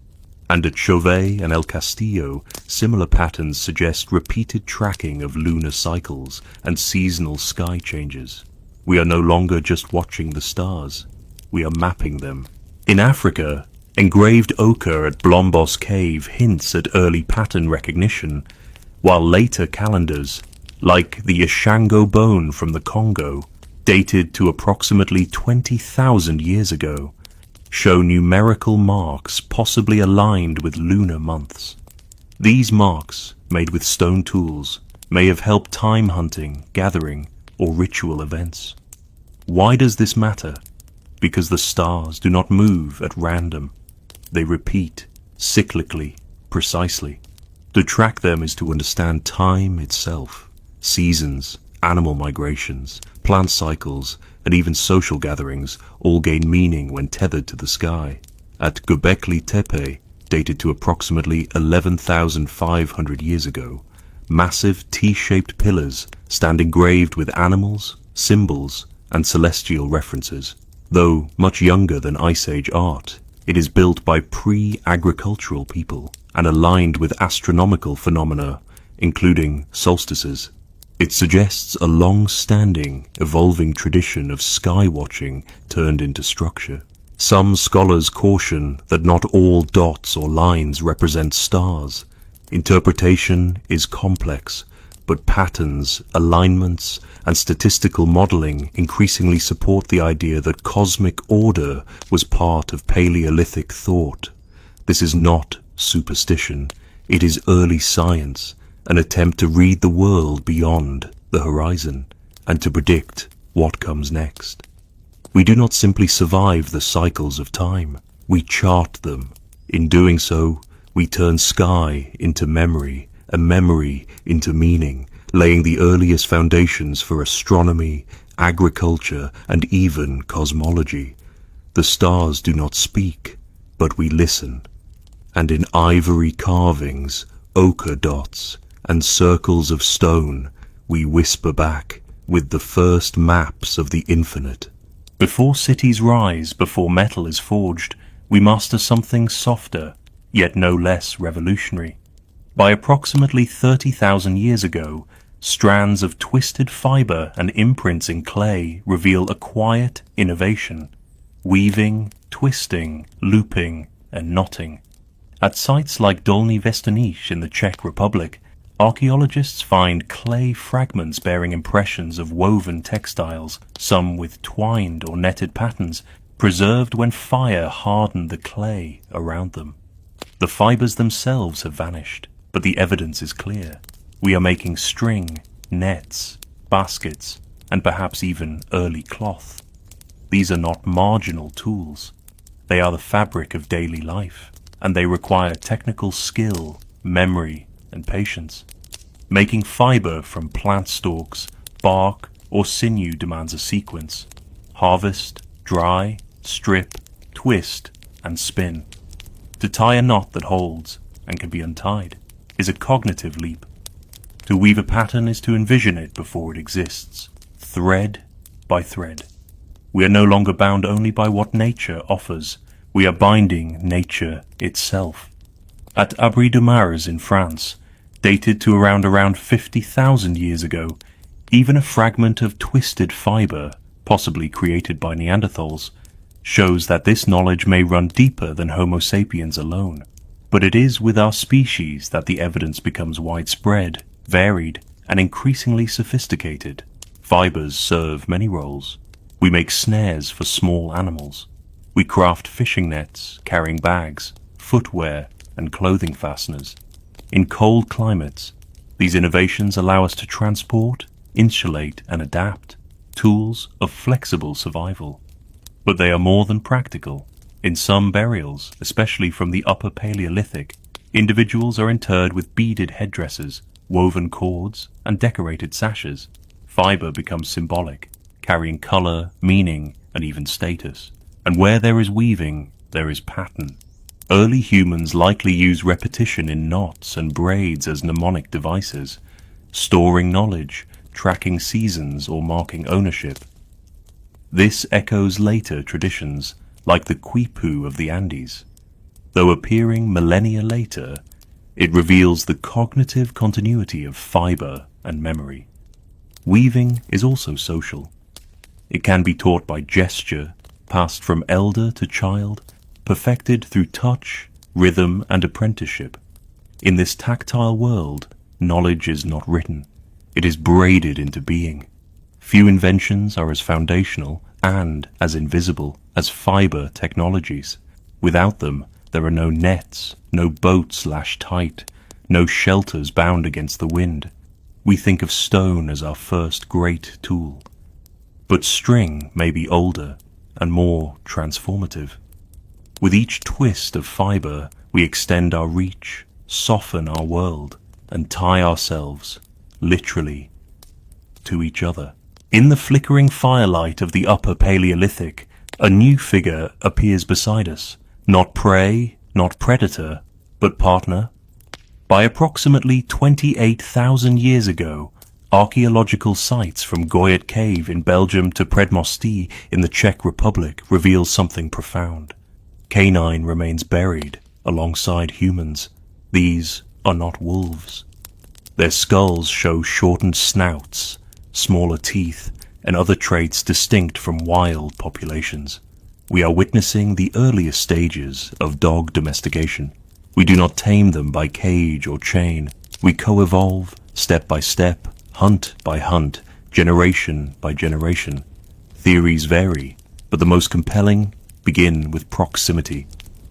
And at Chauvet and El Castillo, similar patterns suggest repeated tracking of lunar cycles and seasonal sky changes. We are no longer just watching the stars, we are mapping them. In Africa, engraved ochre at Blombos Cave hints at early pattern recognition, while later calendars, like the Ishango bone from the Congo, dated to approximately 20,000 years ago, show numerical marks possibly aligned with lunar months. These marks, made with stone tools, may have helped time hunting, gathering, or ritual events. Why does this matter? Because the stars do not move at random. They repeat, cyclically, precisely. To track them is to understand time itself, seasons, animal migrations, plant cycles, and even social gatherings all gain meaning when tethered to the sky. At Göbekli Tepe, dated to approximately 11,500 years ago, massive T-shaped pillars stand engraved with animals, symbols, and celestial references. Though much younger than Ice Age art, it is built by pre-agricultural people and aligned with astronomical phenomena, including solstices. It suggests a long-standing, evolving tradition of sky-watching turned into structure. Some scholars caution that not all dots or lines represent stars. Interpretation is complex, but patterns, alignments, and statistical modeling increasingly support the idea that cosmic order was part of Paleolithic thought. This is not superstition, it is early science, an attempt to read the world beyond the horizon and to predict what comes next. We do not simply survive the cycles of time, we chart them. In doing so, we turn sky into memory, and memory into meaning, laying the earliest foundations for astronomy, agriculture, and even cosmology. The stars do not speak, but we listen. And in ivory carvings, ochre dots, and circles of stone, we whisper back with the first maps of the infinite. Before cities rise, before metal is forged, we master something softer, yet no less revolutionary. By approximately 30,000 years ago, strands of twisted fiber and imprints in clay reveal a quiet innovation: weaving, twisting, looping, and knotting. At sites like Dolní Věstonice in the Czech Republic, archaeologists find clay fragments bearing impressions of woven textiles, some with twined or netted patterns, preserved when fire hardened the clay around them. The fibers themselves have vanished, but the evidence is clear. We are making string, nets, baskets, and perhaps even early cloth. These are not marginal tools. They are the fabric of daily life, and they require technical skill, memory, and patience. Making fiber from plant stalks, bark, or sinew demands a sequence: harvest, dry, strip, twist, and spin. To tie a knot that holds and can be untied is a cognitive leap. To weave a pattern is to envision it before it exists, thread by thread. We are no longer bound only by what nature offers, we are binding nature itself. At Abri de Mars in France, dated to around 50,000 years ago. Even a fragment of twisted fiber, possibly created by Neanderthals, shows that this knowledge may run deeper than Homo sapiens alone. But it is with our species that the evidence becomes widespread, varied, and increasingly sophisticated. Fibers serve many roles. We make snares for small animals. We craft fishing nets, carrying bags, footwear, and clothing fasteners. In cold climates, these innovations allow us to transport, insulate, and adapt, tools of flexible survival. But they are more than practical. In some burials, especially from the Upper Paleolithic, individuals are interred with beaded headdresses, woven cords, and decorated sashes. Fiber becomes symbolic, carrying color, meaning, and even status. And where there is weaving, there is pattern. Early humans likely used repetition in knots and braids as mnemonic devices, storing knowledge, tracking seasons, or marking ownership. This echoes later traditions, like the quipu of the Andes. Though appearing millennia later, it reveals the cognitive continuity of fiber and memory. Weaving is also social. It can be taught by gesture, passed from elder to child, perfected through touch, rhythm, and apprenticeship. In this tactile world, knowledge is not written. It is braided into being. Few inventions are as foundational and as invisible as fiber technologies. Without them, there are no nets, no boats lashed tight, no shelters bound against the wind. We think of stone as our first great tool. But string may be older and more transformative. With each twist of fiber, we extend our reach, soften our world, and tie ourselves, literally, to each other. In the flickering firelight of the Upper Paleolithic, a new figure appears beside us. Not prey, not predator, but partner. By approximately 28,000 years ago, archaeological sites from Goyet Cave in Belgium to Predmosty in the Czech Republic reveal something profound. Canine remains buried alongside humans. These are not wolves. Their skulls show shortened snouts, smaller teeth, and other traits distinct from wild populations. We are witnessing the earliest stages of dog domestication. We do not tame them by cage or chain. We co-evolve, step by step, hunt by hunt, generation by generation. Theories vary, but the most compelling begin with proximity.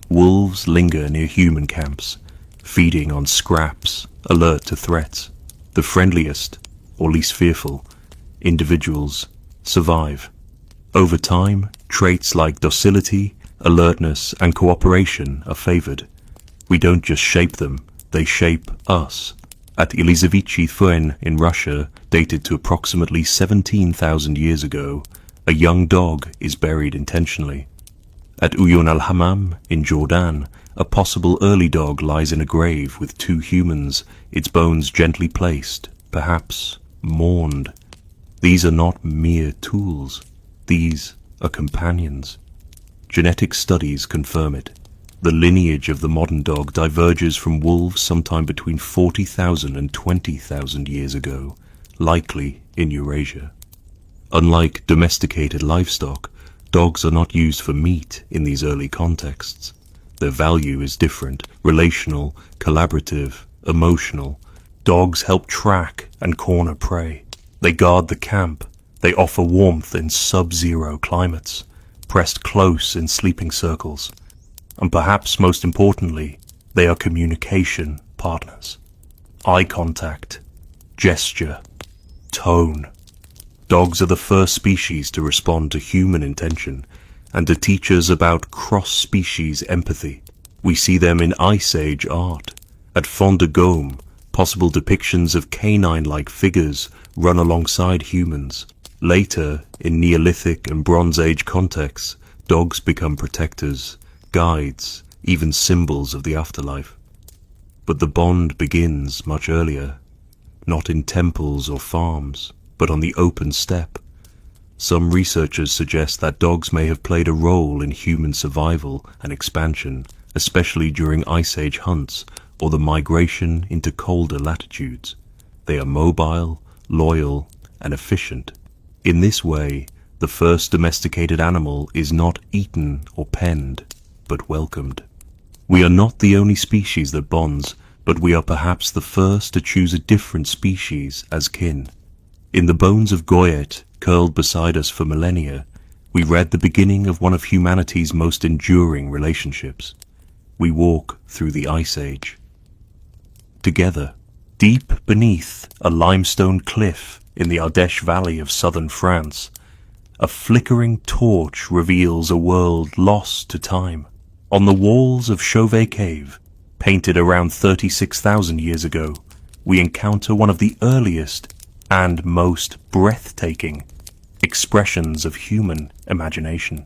Wolves linger near human camps, feeding on scraps, alert to threats. The friendliest, or least fearful, individuals survive. Over time, traits like docility, alertness, and cooperation are favored. We don't just shape them, they shape us. At Elizevichi Thuen in Russia, dated to approximately 17,000 years ago, a young dog is buried intentionally. At Uyun al-Hammam in Jordan, a possible early dog lies in a grave with two humans, its bones gently placed, perhaps mourned. These are not mere tools. These are companions. Genetic studies confirm it. The lineage of the modern dog diverges from wolves sometime between 40,000 and 20,000 years ago, likely in Eurasia. Unlike domesticated livestock, dogs are not used for meat in these early contexts. Their value is different, relational, collaborative, emotional. Dogs help track and corner prey. They guard the camp. They offer warmth in sub-zero climates, pressed close in sleeping circles. And perhaps most importantly, they are communication partners. Eye contact, gesture, tone. Dogs are the first species to respond to human intention and to teach us about cross-species empathy. We see them in Ice Age art. At Fond de Gaume, possible depictions of canine-like figures run alongside humans. Later, in Neolithic and Bronze Age contexts, dogs become protectors, guides, even symbols of the afterlife. But the bond begins much earlier, not in temples or farms, but on the open steppe. Some researchers suggest that dogs may have played a role in human survival and expansion, especially during Ice Age hunts or the migration into colder latitudes. They are mobile, loyal, and efficient. In this way, the first domesticated animal is not eaten or penned, but welcomed. We are not the only species that bonds, but we are perhaps the first to choose a different species as kin. In the bones of Goyet, curled beside us for millennia, we read the beginning of one of humanity's most enduring relationships. We walk through the Ice Age. Together, deep beneath a limestone cliff in the Ardèche Valley of southern France, a flickering torch reveals a world lost to time. On the walls of Chauvet Cave, painted around 36,000 years ago, we encounter one of the earliest and most breathtaking expressions of human imagination.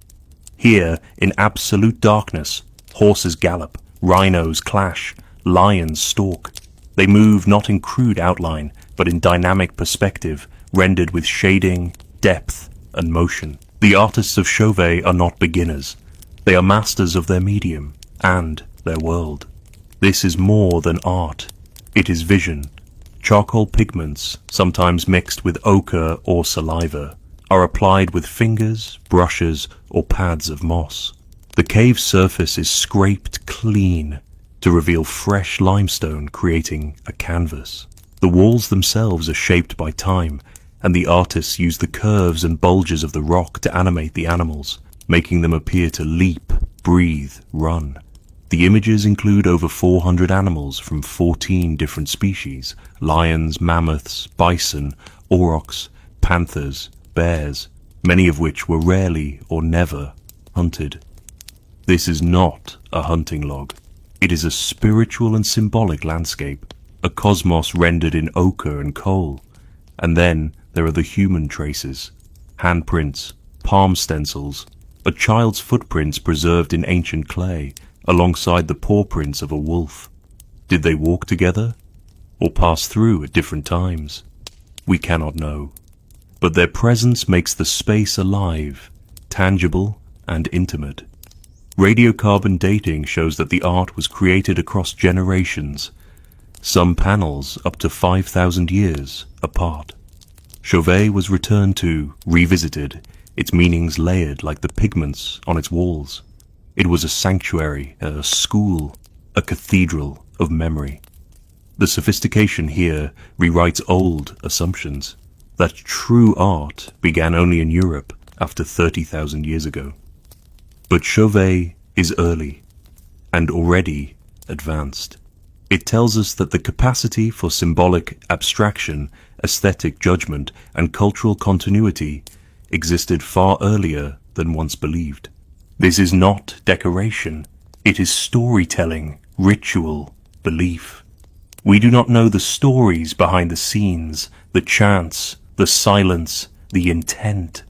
Here, in absolute darkness, horses gallop, rhinos clash, lions stalk. They move not in crude outline, but in dynamic perspective, rendered with shading, depth, and motion. The artists of Chauvet are not beginners. They are masters of their medium and their world. This is more than art. It is vision. Charcoal pigments, sometimes mixed with ochre or saliva, are applied with fingers, brushes, or pads of moss. The cave surface is scraped clean to reveal fresh limestone, creating a canvas. The walls themselves are shaped by time, and the artists use the curves and bulges of the rock to animate the animals, making them appear to leap, breathe, run. The images include over 400 animals from 14 different species: lions, mammoths, bison, aurochs, panthers, bears, many of which were rarely or never hunted. This is not a hunting log. It is a spiritual and symbolic landscape, a cosmos rendered in ochre and coal. And then there are the human traces: handprints, palm stencils, a child's footprints preserved in ancient clay, alongside the paw prints of a wolf. Did they walk together, or pass through at different times? We cannot know. But their presence makes the space alive, tangible, and intimate. Radiocarbon dating shows that the art was created across generations, some panels up to 5,000 years apart. Chauvet was returned to, revisited, its meanings layered like the pigments on its walls. It was a sanctuary, a school, a cathedral of memory. The sophistication here rewrites old assumptions, that true art began only in Europe after 30,000 years ago. But Chauvet is early and already advanced. It tells us that the capacity for symbolic abstraction, aesthetic judgment, and cultural continuity existed far earlier than once believed. This is not decoration. It is storytelling, ritual, belief. We do not know the stories behind the scenes, the chants, the silence, the intent.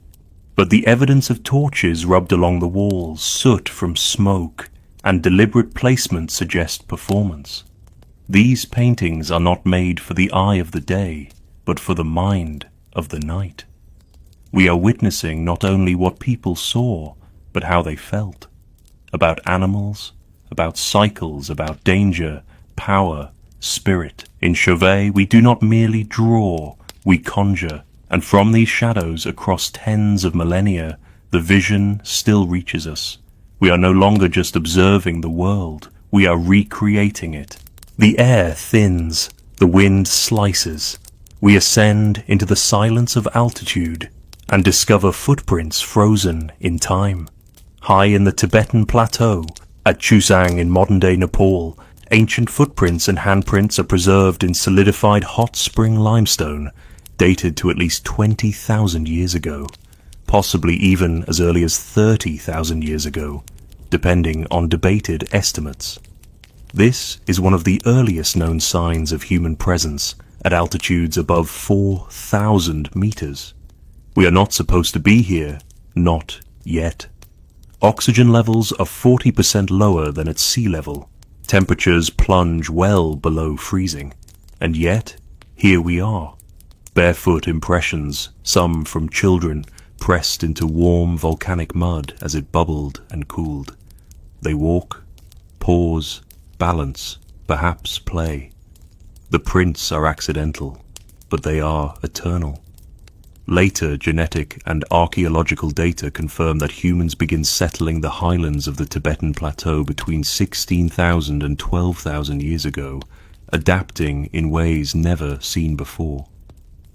But the evidence of torches rubbed along the walls, soot from smoke, and deliberate placement suggest performance. These paintings are not made for the eye of the day, but for the mind of the night. We are witnessing not only what people saw, but how they felt. About animals, about cycles, about danger, power, spirit. In Chauvet, we do not merely draw, we conjure, and from these shadows across tens of millennia, the vision still reaches us. We are no longer just observing the world, we are recreating it. The air thins, the wind slices. We ascend into the silence of altitude and discover footprints frozen in time. High in the Tibetan plateau, at Chusang in modern-day Nepal, ancient footprints and handprints are preserved in solidified hot spring limestone, dated to at least 20,000 years ago, possibly even as early as 30,000 years ago, depending on debated estimates. This is one of the earliest known signs of human presence at altitudes above 4,000 meters. We are not supposed to be here, not yet. Oxygen levels are 40% lower than at sea level. Temperatures plunge well below freezing. And yet, here we are. Barefoot impressions, some from children, pressed into warm volcanic mud as it bubbled and cooled. They walk, pause, balance, perhaps play. The prints are accidental, but they are eternal. Later genetic and archaeological data confirm that humans begin settling the highlands of the Tibetan Plateau between 16,000 and 12,000 years ago, adapting in ways never seen before.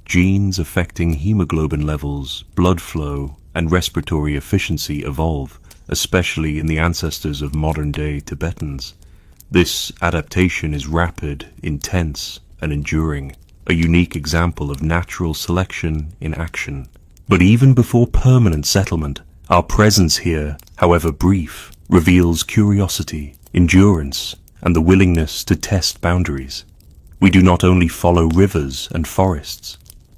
Genes affecting hemoglobin levels, blood flow, and respiratory efficiency evolve, especially in the ancestors of modern-day Tibetans. This adaptation is rapid, intense, and enduring, a unique example of natural selection in action. But even before permanent settlement, our presence here, however brief, reveals curiosity, endurance, and the willingness to test boundaries. We do not only follow rivers and forests.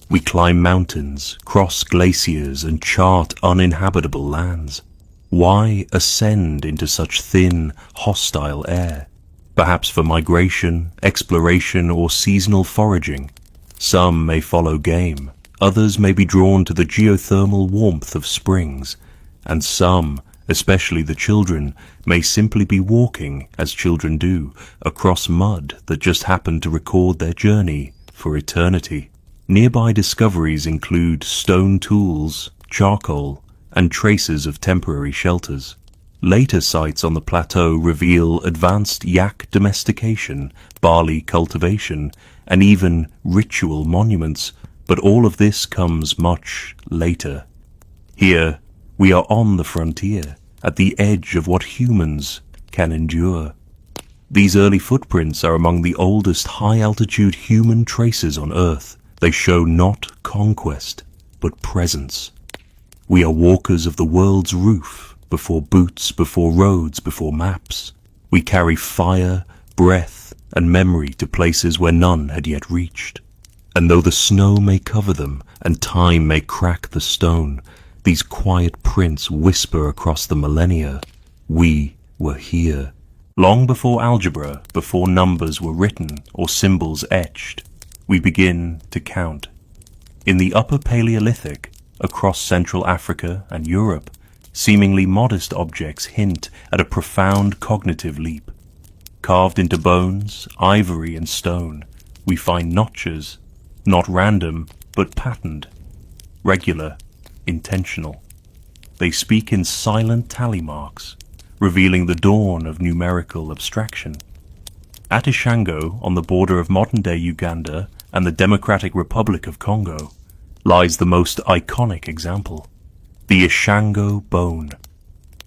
We climb mountains, cross glaciers, and chart uninhabitable lands. Why ascend into such thin, hostile air? Perhaps for migration, exploration, or seasonal foraging. Some may follow game, others may be drawn to the geothermal warmth of springs, and some, especially the children, may simply be walking, as children do, across mud that just happened to record their journey for eternity. Nearby discoveries include stone tools, charcoal, and traces of temporary shelters. Later sites on the plateau reveal advanced yak domestication, barley cultivation, and even ritual monuments, but all of this comes much later. Here, we are on the frontier, at the edge of what humans can endure. These early footprints are among the oldest high-altitude human traces on Earth. They show not conquest, but presence. We are walkers of the world's roof, before boots, before roads, before maps. We carry fire, breath, and memory to places where none had yet reached. And though the snow may cover them, and time may crack the stone, these quiet prints whisper across the millennia, we were here. Long before algebra, before numbers were written or symbols etched, we begin to count. In the Upper Paleolithic, across Central Africa and Europe, seemingly modest objects hint at a profound cognitive leap. Carved into bones, ivory, and stone, we find notches, not random, but patterned, regular, intentional. They speak in silent tally marks, revealing the dawn of numerical abstraction. At Ishango, on the border of modern-day Uganda and the Democratic Republic of Congo, lies the most iconic example. The Ishango bone.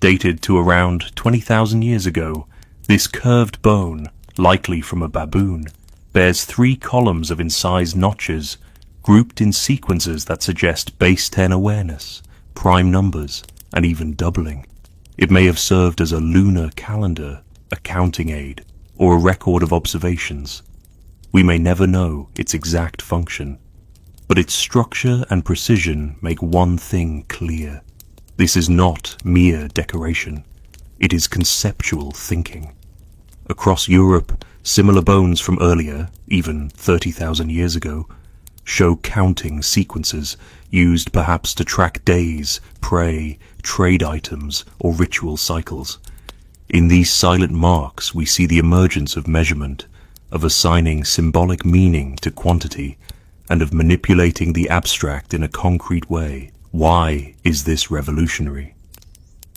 Dated to around 20,000 years ago, this curved bone, likely from a baboon, bears 3 columns of incised notches, grouped in sequences that suggest base 10 awareness, prime numbers, and even doubling. It may have served as a lunar calendar, a counting aid, or a record of observations. We may never know its exact function, but its structure and precision make one thing clear. This is not mere decoration. It is conceptual thinking. Across Europe, similar bones from earlier, even 30,000 years ago, show counting sequences used perhaps to track days, prey, trade items, or ritual cycles. In these silent marks we see the emergence of measurement, of assigning symbolic meaning to quantity, and of manipulating the abstract in a concrete way. Why is this revolutionary?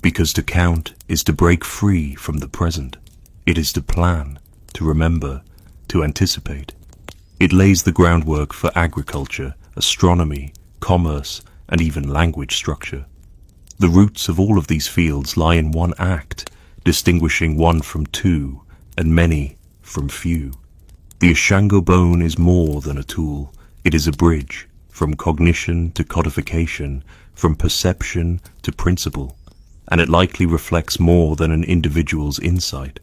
Because to count is to break free from the present. It is to plan, to remember, to anticipate. It lays the groundwork for agriculture, astronomy, commerce, and even language structure. The roots of all of these fields lie in one act, distinguishing one from two, and many from few. The Ishango bone is more than a tool. It is a bridge, from cognition to codification, from perception to principle, and it likely reflects more than an individual's insight.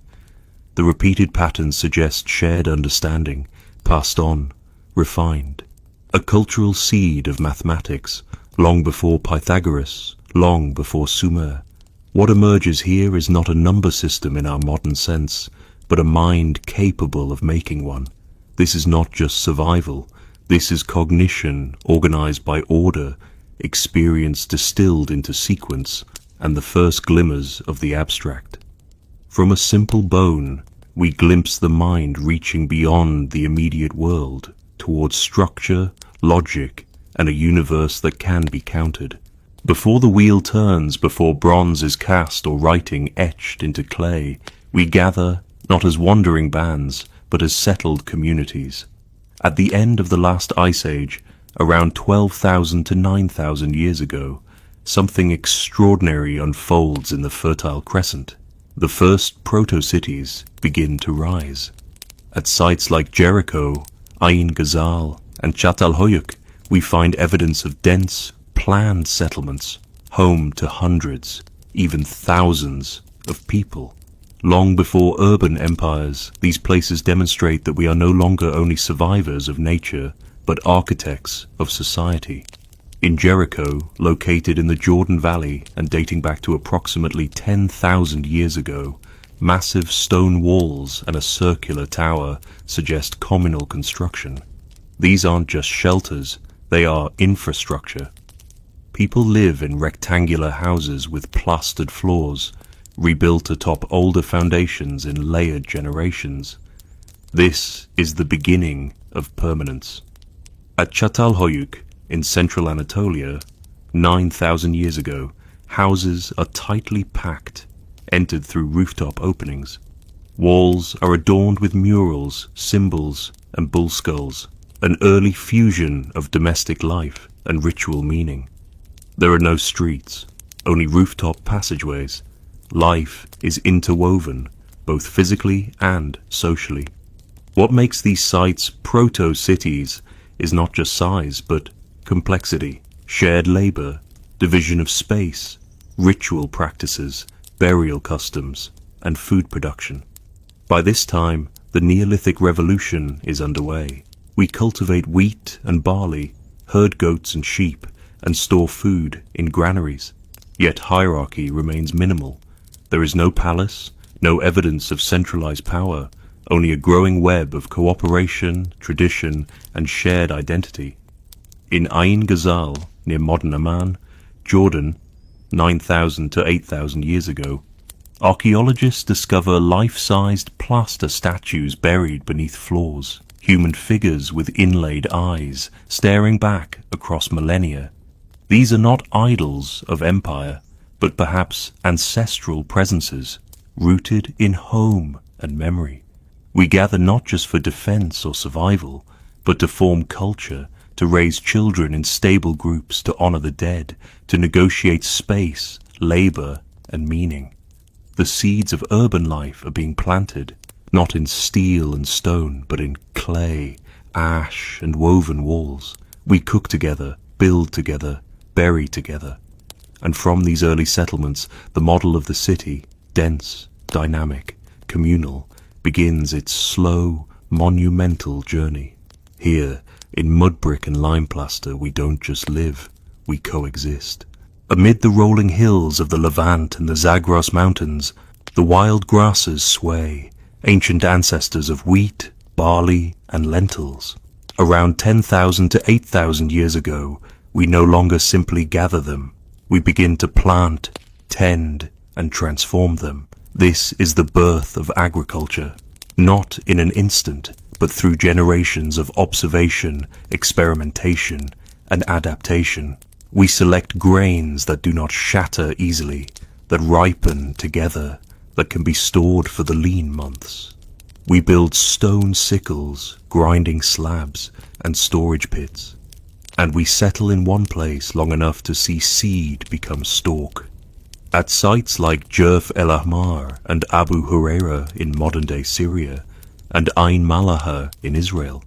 The repeated patterns suggest shared understanding, passed on, refined. A cultural seed of mathematics, long before Pythagoras, long before Sumer. What emerges here is not a number system in our modern sense, but a mind capable of making one. This is not just survival. This is cognition organized by order, experience distilled into sequence, and the first glimmers of the abstract. From a simple bone, we glimpse the mind reaching beyond the immediate world, towards structure, logic, and a universe that can be counted. Before the wheel turns, before bronze is cast or writing etched into clay, we gather, not as wandering bands, but as settled communities. At the end of the last ice age, around 12,000 to 9,000 years ago, something extraordinary unfolds in the Fertile Crescent. The first proto-cities begin to rise. At sites like Jericho, Ain Ghazal, and Çatalhöyük, we find evidence of dense, planned settlements, home to hundreds, even thousands of people. Long before urban empires, these places demonstrate that we are no longer only survivors of nature, but architects of society. In Jericho, located in the Jordan Valley and dating back to approximately 10,000 years ago, massive stone walls and a circular tower suggest communal construction. These aren't just shelters, they are infrastructure. People live in rectangular houses with plastered floors, rebuilt atop older foundations in layered generations. This is the beginning of permanence. At Çatalhöyük, in central Anatolia, 9,000 years ago, houses are tightly packed, entered through rooftop openings. Walls are adorned with murals, symbols, and bull skulls, an early fusion of domestic life and ritual meaning. There are no streets, only rooftop passageways. Life is interwoven, both physically and socially. What makes these sites proto-cities is not just size, but complexity, shared labor, division of space, ritual practices, burial customs, and food production. By this time, the Neolithic revolution is underway. We cultivate wheat and barley, herd goats and sheep, and store food in granaries. Yet hierarchy remains minimal. There is no palace, no evidence of centralized power, only a growing web of cooperation, tradition, and shared identity. In Ain Ghazal, near modern Amman, Jordan, 9,000 to 8,000 years ago, archaeologists discover life-sized plaster statues buried beneath floors, human figures with inlaid eyes staring back across millennia. These are not idols of empire, but perhaps ancestral presences, rooted in home and memory. We gather not just for defense or survival, but to form culture, to raise children in stable groups, to honor the dead, to negotiate space, labor, and meaning. The seeds of urban life are being planted, not in steel and stone, but in clay, ash, and woven walls. We cook together, build together, bury together. And from these early settlements, the model of the city, dense, dynamic, communal, begins its slow, monumental journey. Here, in mud brick and lime plaster, we don't just live, we coexist. Amid the rolling hills of the Levant and the Zagros Mountains, the wild grasses sway, ancient ancestors of wheat, barley, and lentils. Around 10,000 to 8,000 years ago, we no longer simply gather them. We begin to plant, tend, and transform them. This is the birth of agriculture, not in an instant, but through generations of observation, experimentation, and adaptation. We select grains that do not shatter easily, that ripen together, that can be stored for the lean months. We build stone sickles, grinding slabs, and storage pits. And we settle in one place long enough to see seed become stalk. At sites like Jerf El Ahmar and Abu Huraira in modern-day Syria, and Ain Malaha in Israel,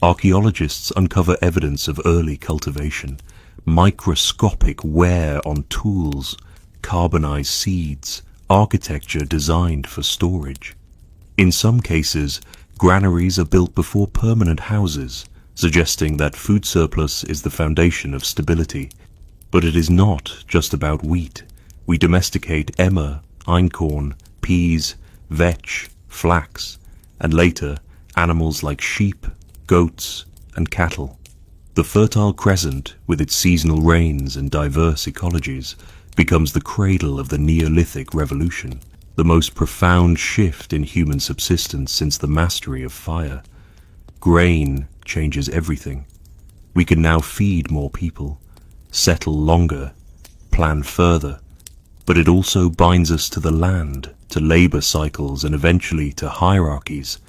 archaeologists uncover evidence of early cultivation, microscopic wear on tools, carbonized seeds, architecture designed for storage. In some cases, granaries are built before permanent houses, suggesting that food surplus is the foundation of stability. But it is not just about wheat. We domesticate emmer, einkorn, peas, vetch, flax, and later animals like sheep, goats, and cattle. The Fertile Crescent, with its seasonal rains and diverse ecologies, becomes the cradle of the Neolithic revolution. the most profound shift in human subsistence since the mastery of fire. Grain changes everything. We can now feed more people, settle longer, plan further, but it also binds us to the land, to labor cycles, and eventually to hierarchies.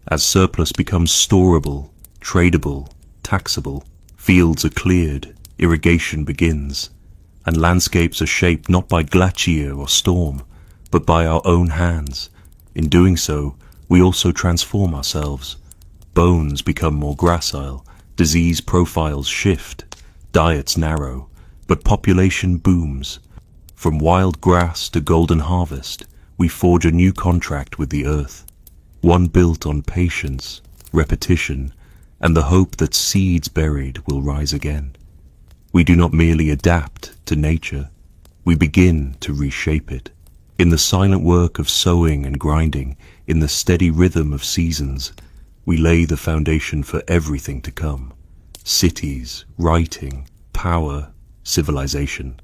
As surplus becomes storable, tradable, taxable, fields are cleared, irrigation begins, and landscapes are shaped not by glacier or storm, but by our own hands. In doing so, we also transform ourselves. Bones become more gracile, disease profiles shift, diets narrow, but population booms. From wild grass to golden harvest, we forge a new contract with the earth, one built on patience, repetition, and the hope that seeds buried will rise again. We do not merely adapt to nature, we begin to reshape it. In the silent work of sowing and grinding, in the steady rhythm of seasons, we lay the foundation for everything to come. Cities, writing, power, civilization.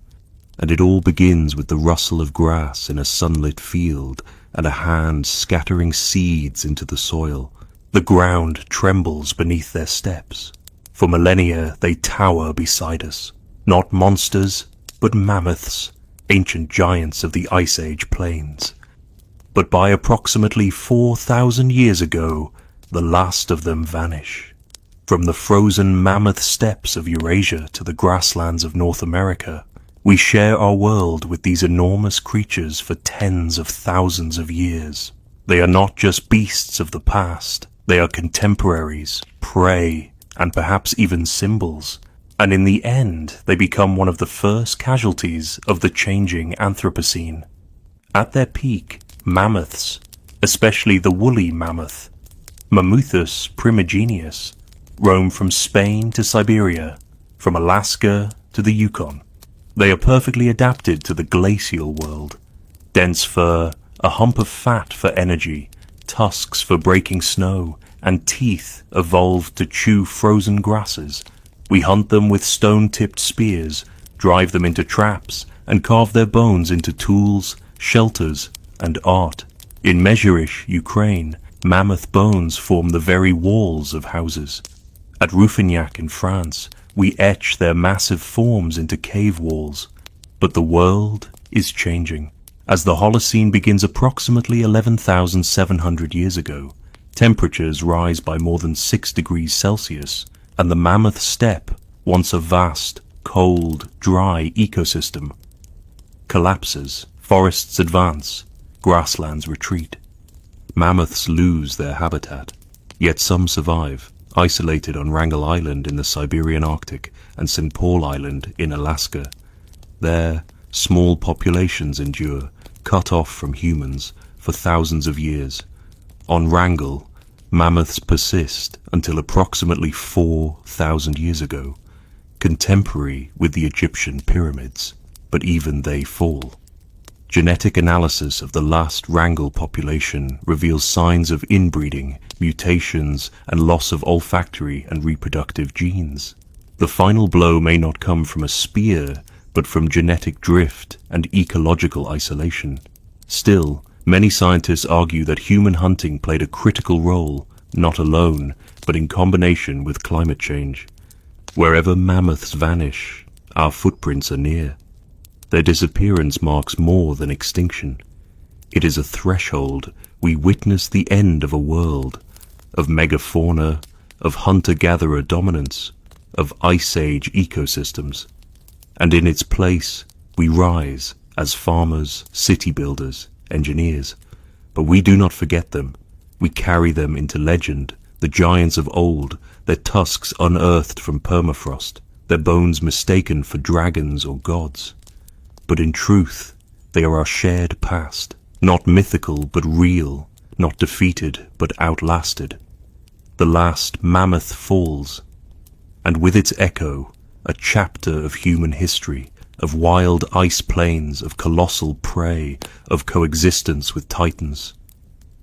And it all begins with the rustle of grass in a sunlit field and a hand scattering seeds into the soil. The ground trembles beneath their steps. For millennia they tower beside us, not monsters, but mammoths, ancient giants of the Ice Age plains. But by approximately 4,000 years ago, the last of them vanish. From the frozen mammoth steppes of Eurasia to the grasslands of North America, we share our world with these enormous creatures for tens of thousands of years. They are not just beasts of the past, they are contemporaries, prey, and perhaps even symbols. And in the end, they become one of the first casualties of the changing Anthropocene. At their peak, mammoths, especially the woolly mammoth, Mammuthus primigenius, roam from Spain to Siberia, from Alaska to the Yukon. They are perfectly adapted to the glacial world. Dense fur, a hump of fat for energy, tusks for breaking snow, and teeth evolved to chew frozen grasses. We hunt them with stone-tipped spears, drive them into traps, and carve their bones into tools, shelters, and art. In Mezherish, Ukraine, mammoth bones form the very walls of houses. At Rouffignac in France, we etch their massive forms into cave walls. But the world is changing. As the Holocene begins approximately 11,700 years ago, temperatures rise by more than 6 degrees Celsius, and the mammoth steppe, once a vast, cold, dry ecosystem, collapses, forests advance, grasslands retreat. Mammoths lose their habitat, yet some survive, isolated on Wrangel Island in the Siberian Arctic and St. Paul Island in Alaska. There, small populations endure, cut off from humans, for thousands of years. On Wrangel, mammoths persist until approximately 4,000 years ago, contemporary with the Egyptian pyramids, but even they fall. Genetic analysis of the last Wrangel population reveals signs of inbreeding, mutations, and loss of olfactory and reproductive genes. The final blow may not come from a spear, but from genetic drift and ecological isolation. Still, many scientists argue that human hunting played a critical role, not alone, but in combination with climate change. Wherever mammoths vanish, our footprints are near. Their disappearance marks more than extinction. It is a threshold. We witness the end of a world, of megafauna, of hunter-gatherer dominance, of Ice Age ecosystems. And in its place, we rise as farmers, city builders, engineers. But we do not forget them. We carry them into legend, the giants of old, their tusks unearthed from permafrost, their bones mistaken for dragons or gods. But in truth, they are our shared past, not mythical but real, not defeated but outlasted. The last mammoth falls, and with its echo, a chapter of human history, of wild ice plains, of colossal prey, of coexistence with titans,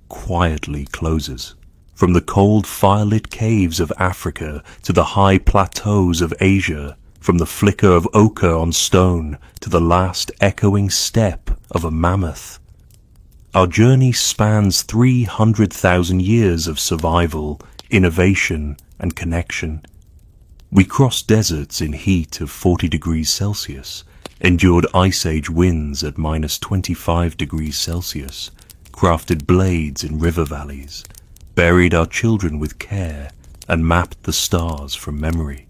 quietly closes. From the cold fire-lit caves of Africa to the high plateaus of Asia, from the flicker of ochre on stone to the last echoing step of a mammoth, Our journey spans 300,000 years of survival, innovation, and connection. We crossed deserts in heat of 40 degrees Celsius, endured ice age winds at minus 25 degrees Celsius, crafted blades in river valleys, buried our children with care, and mapped the stars from memory.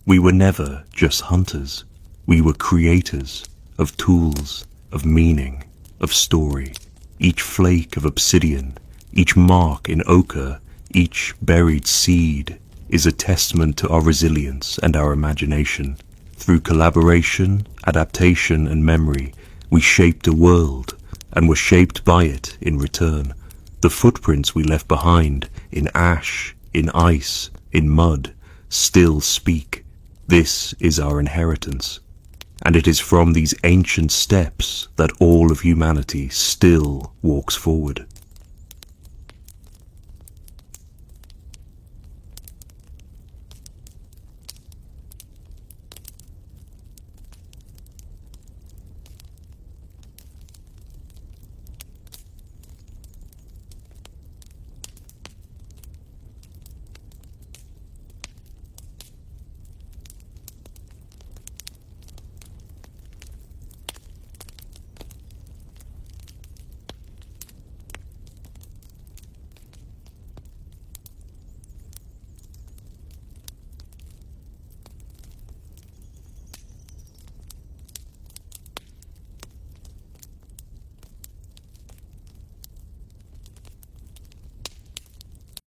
We were never just hunters. We were creators of tools, of meaning, of story. Each flake of obsidian, each mark in ochre, each buried seed is a testament to our resilience and our imagination. Through collaboration, adaptation, and memory, we shaped a world and were shaped by it in return. The footprints we left behind, in ash, in ice, in mud, still speak. This is our inheritance. And it is from these ancient steps that all of humanity still walks forward.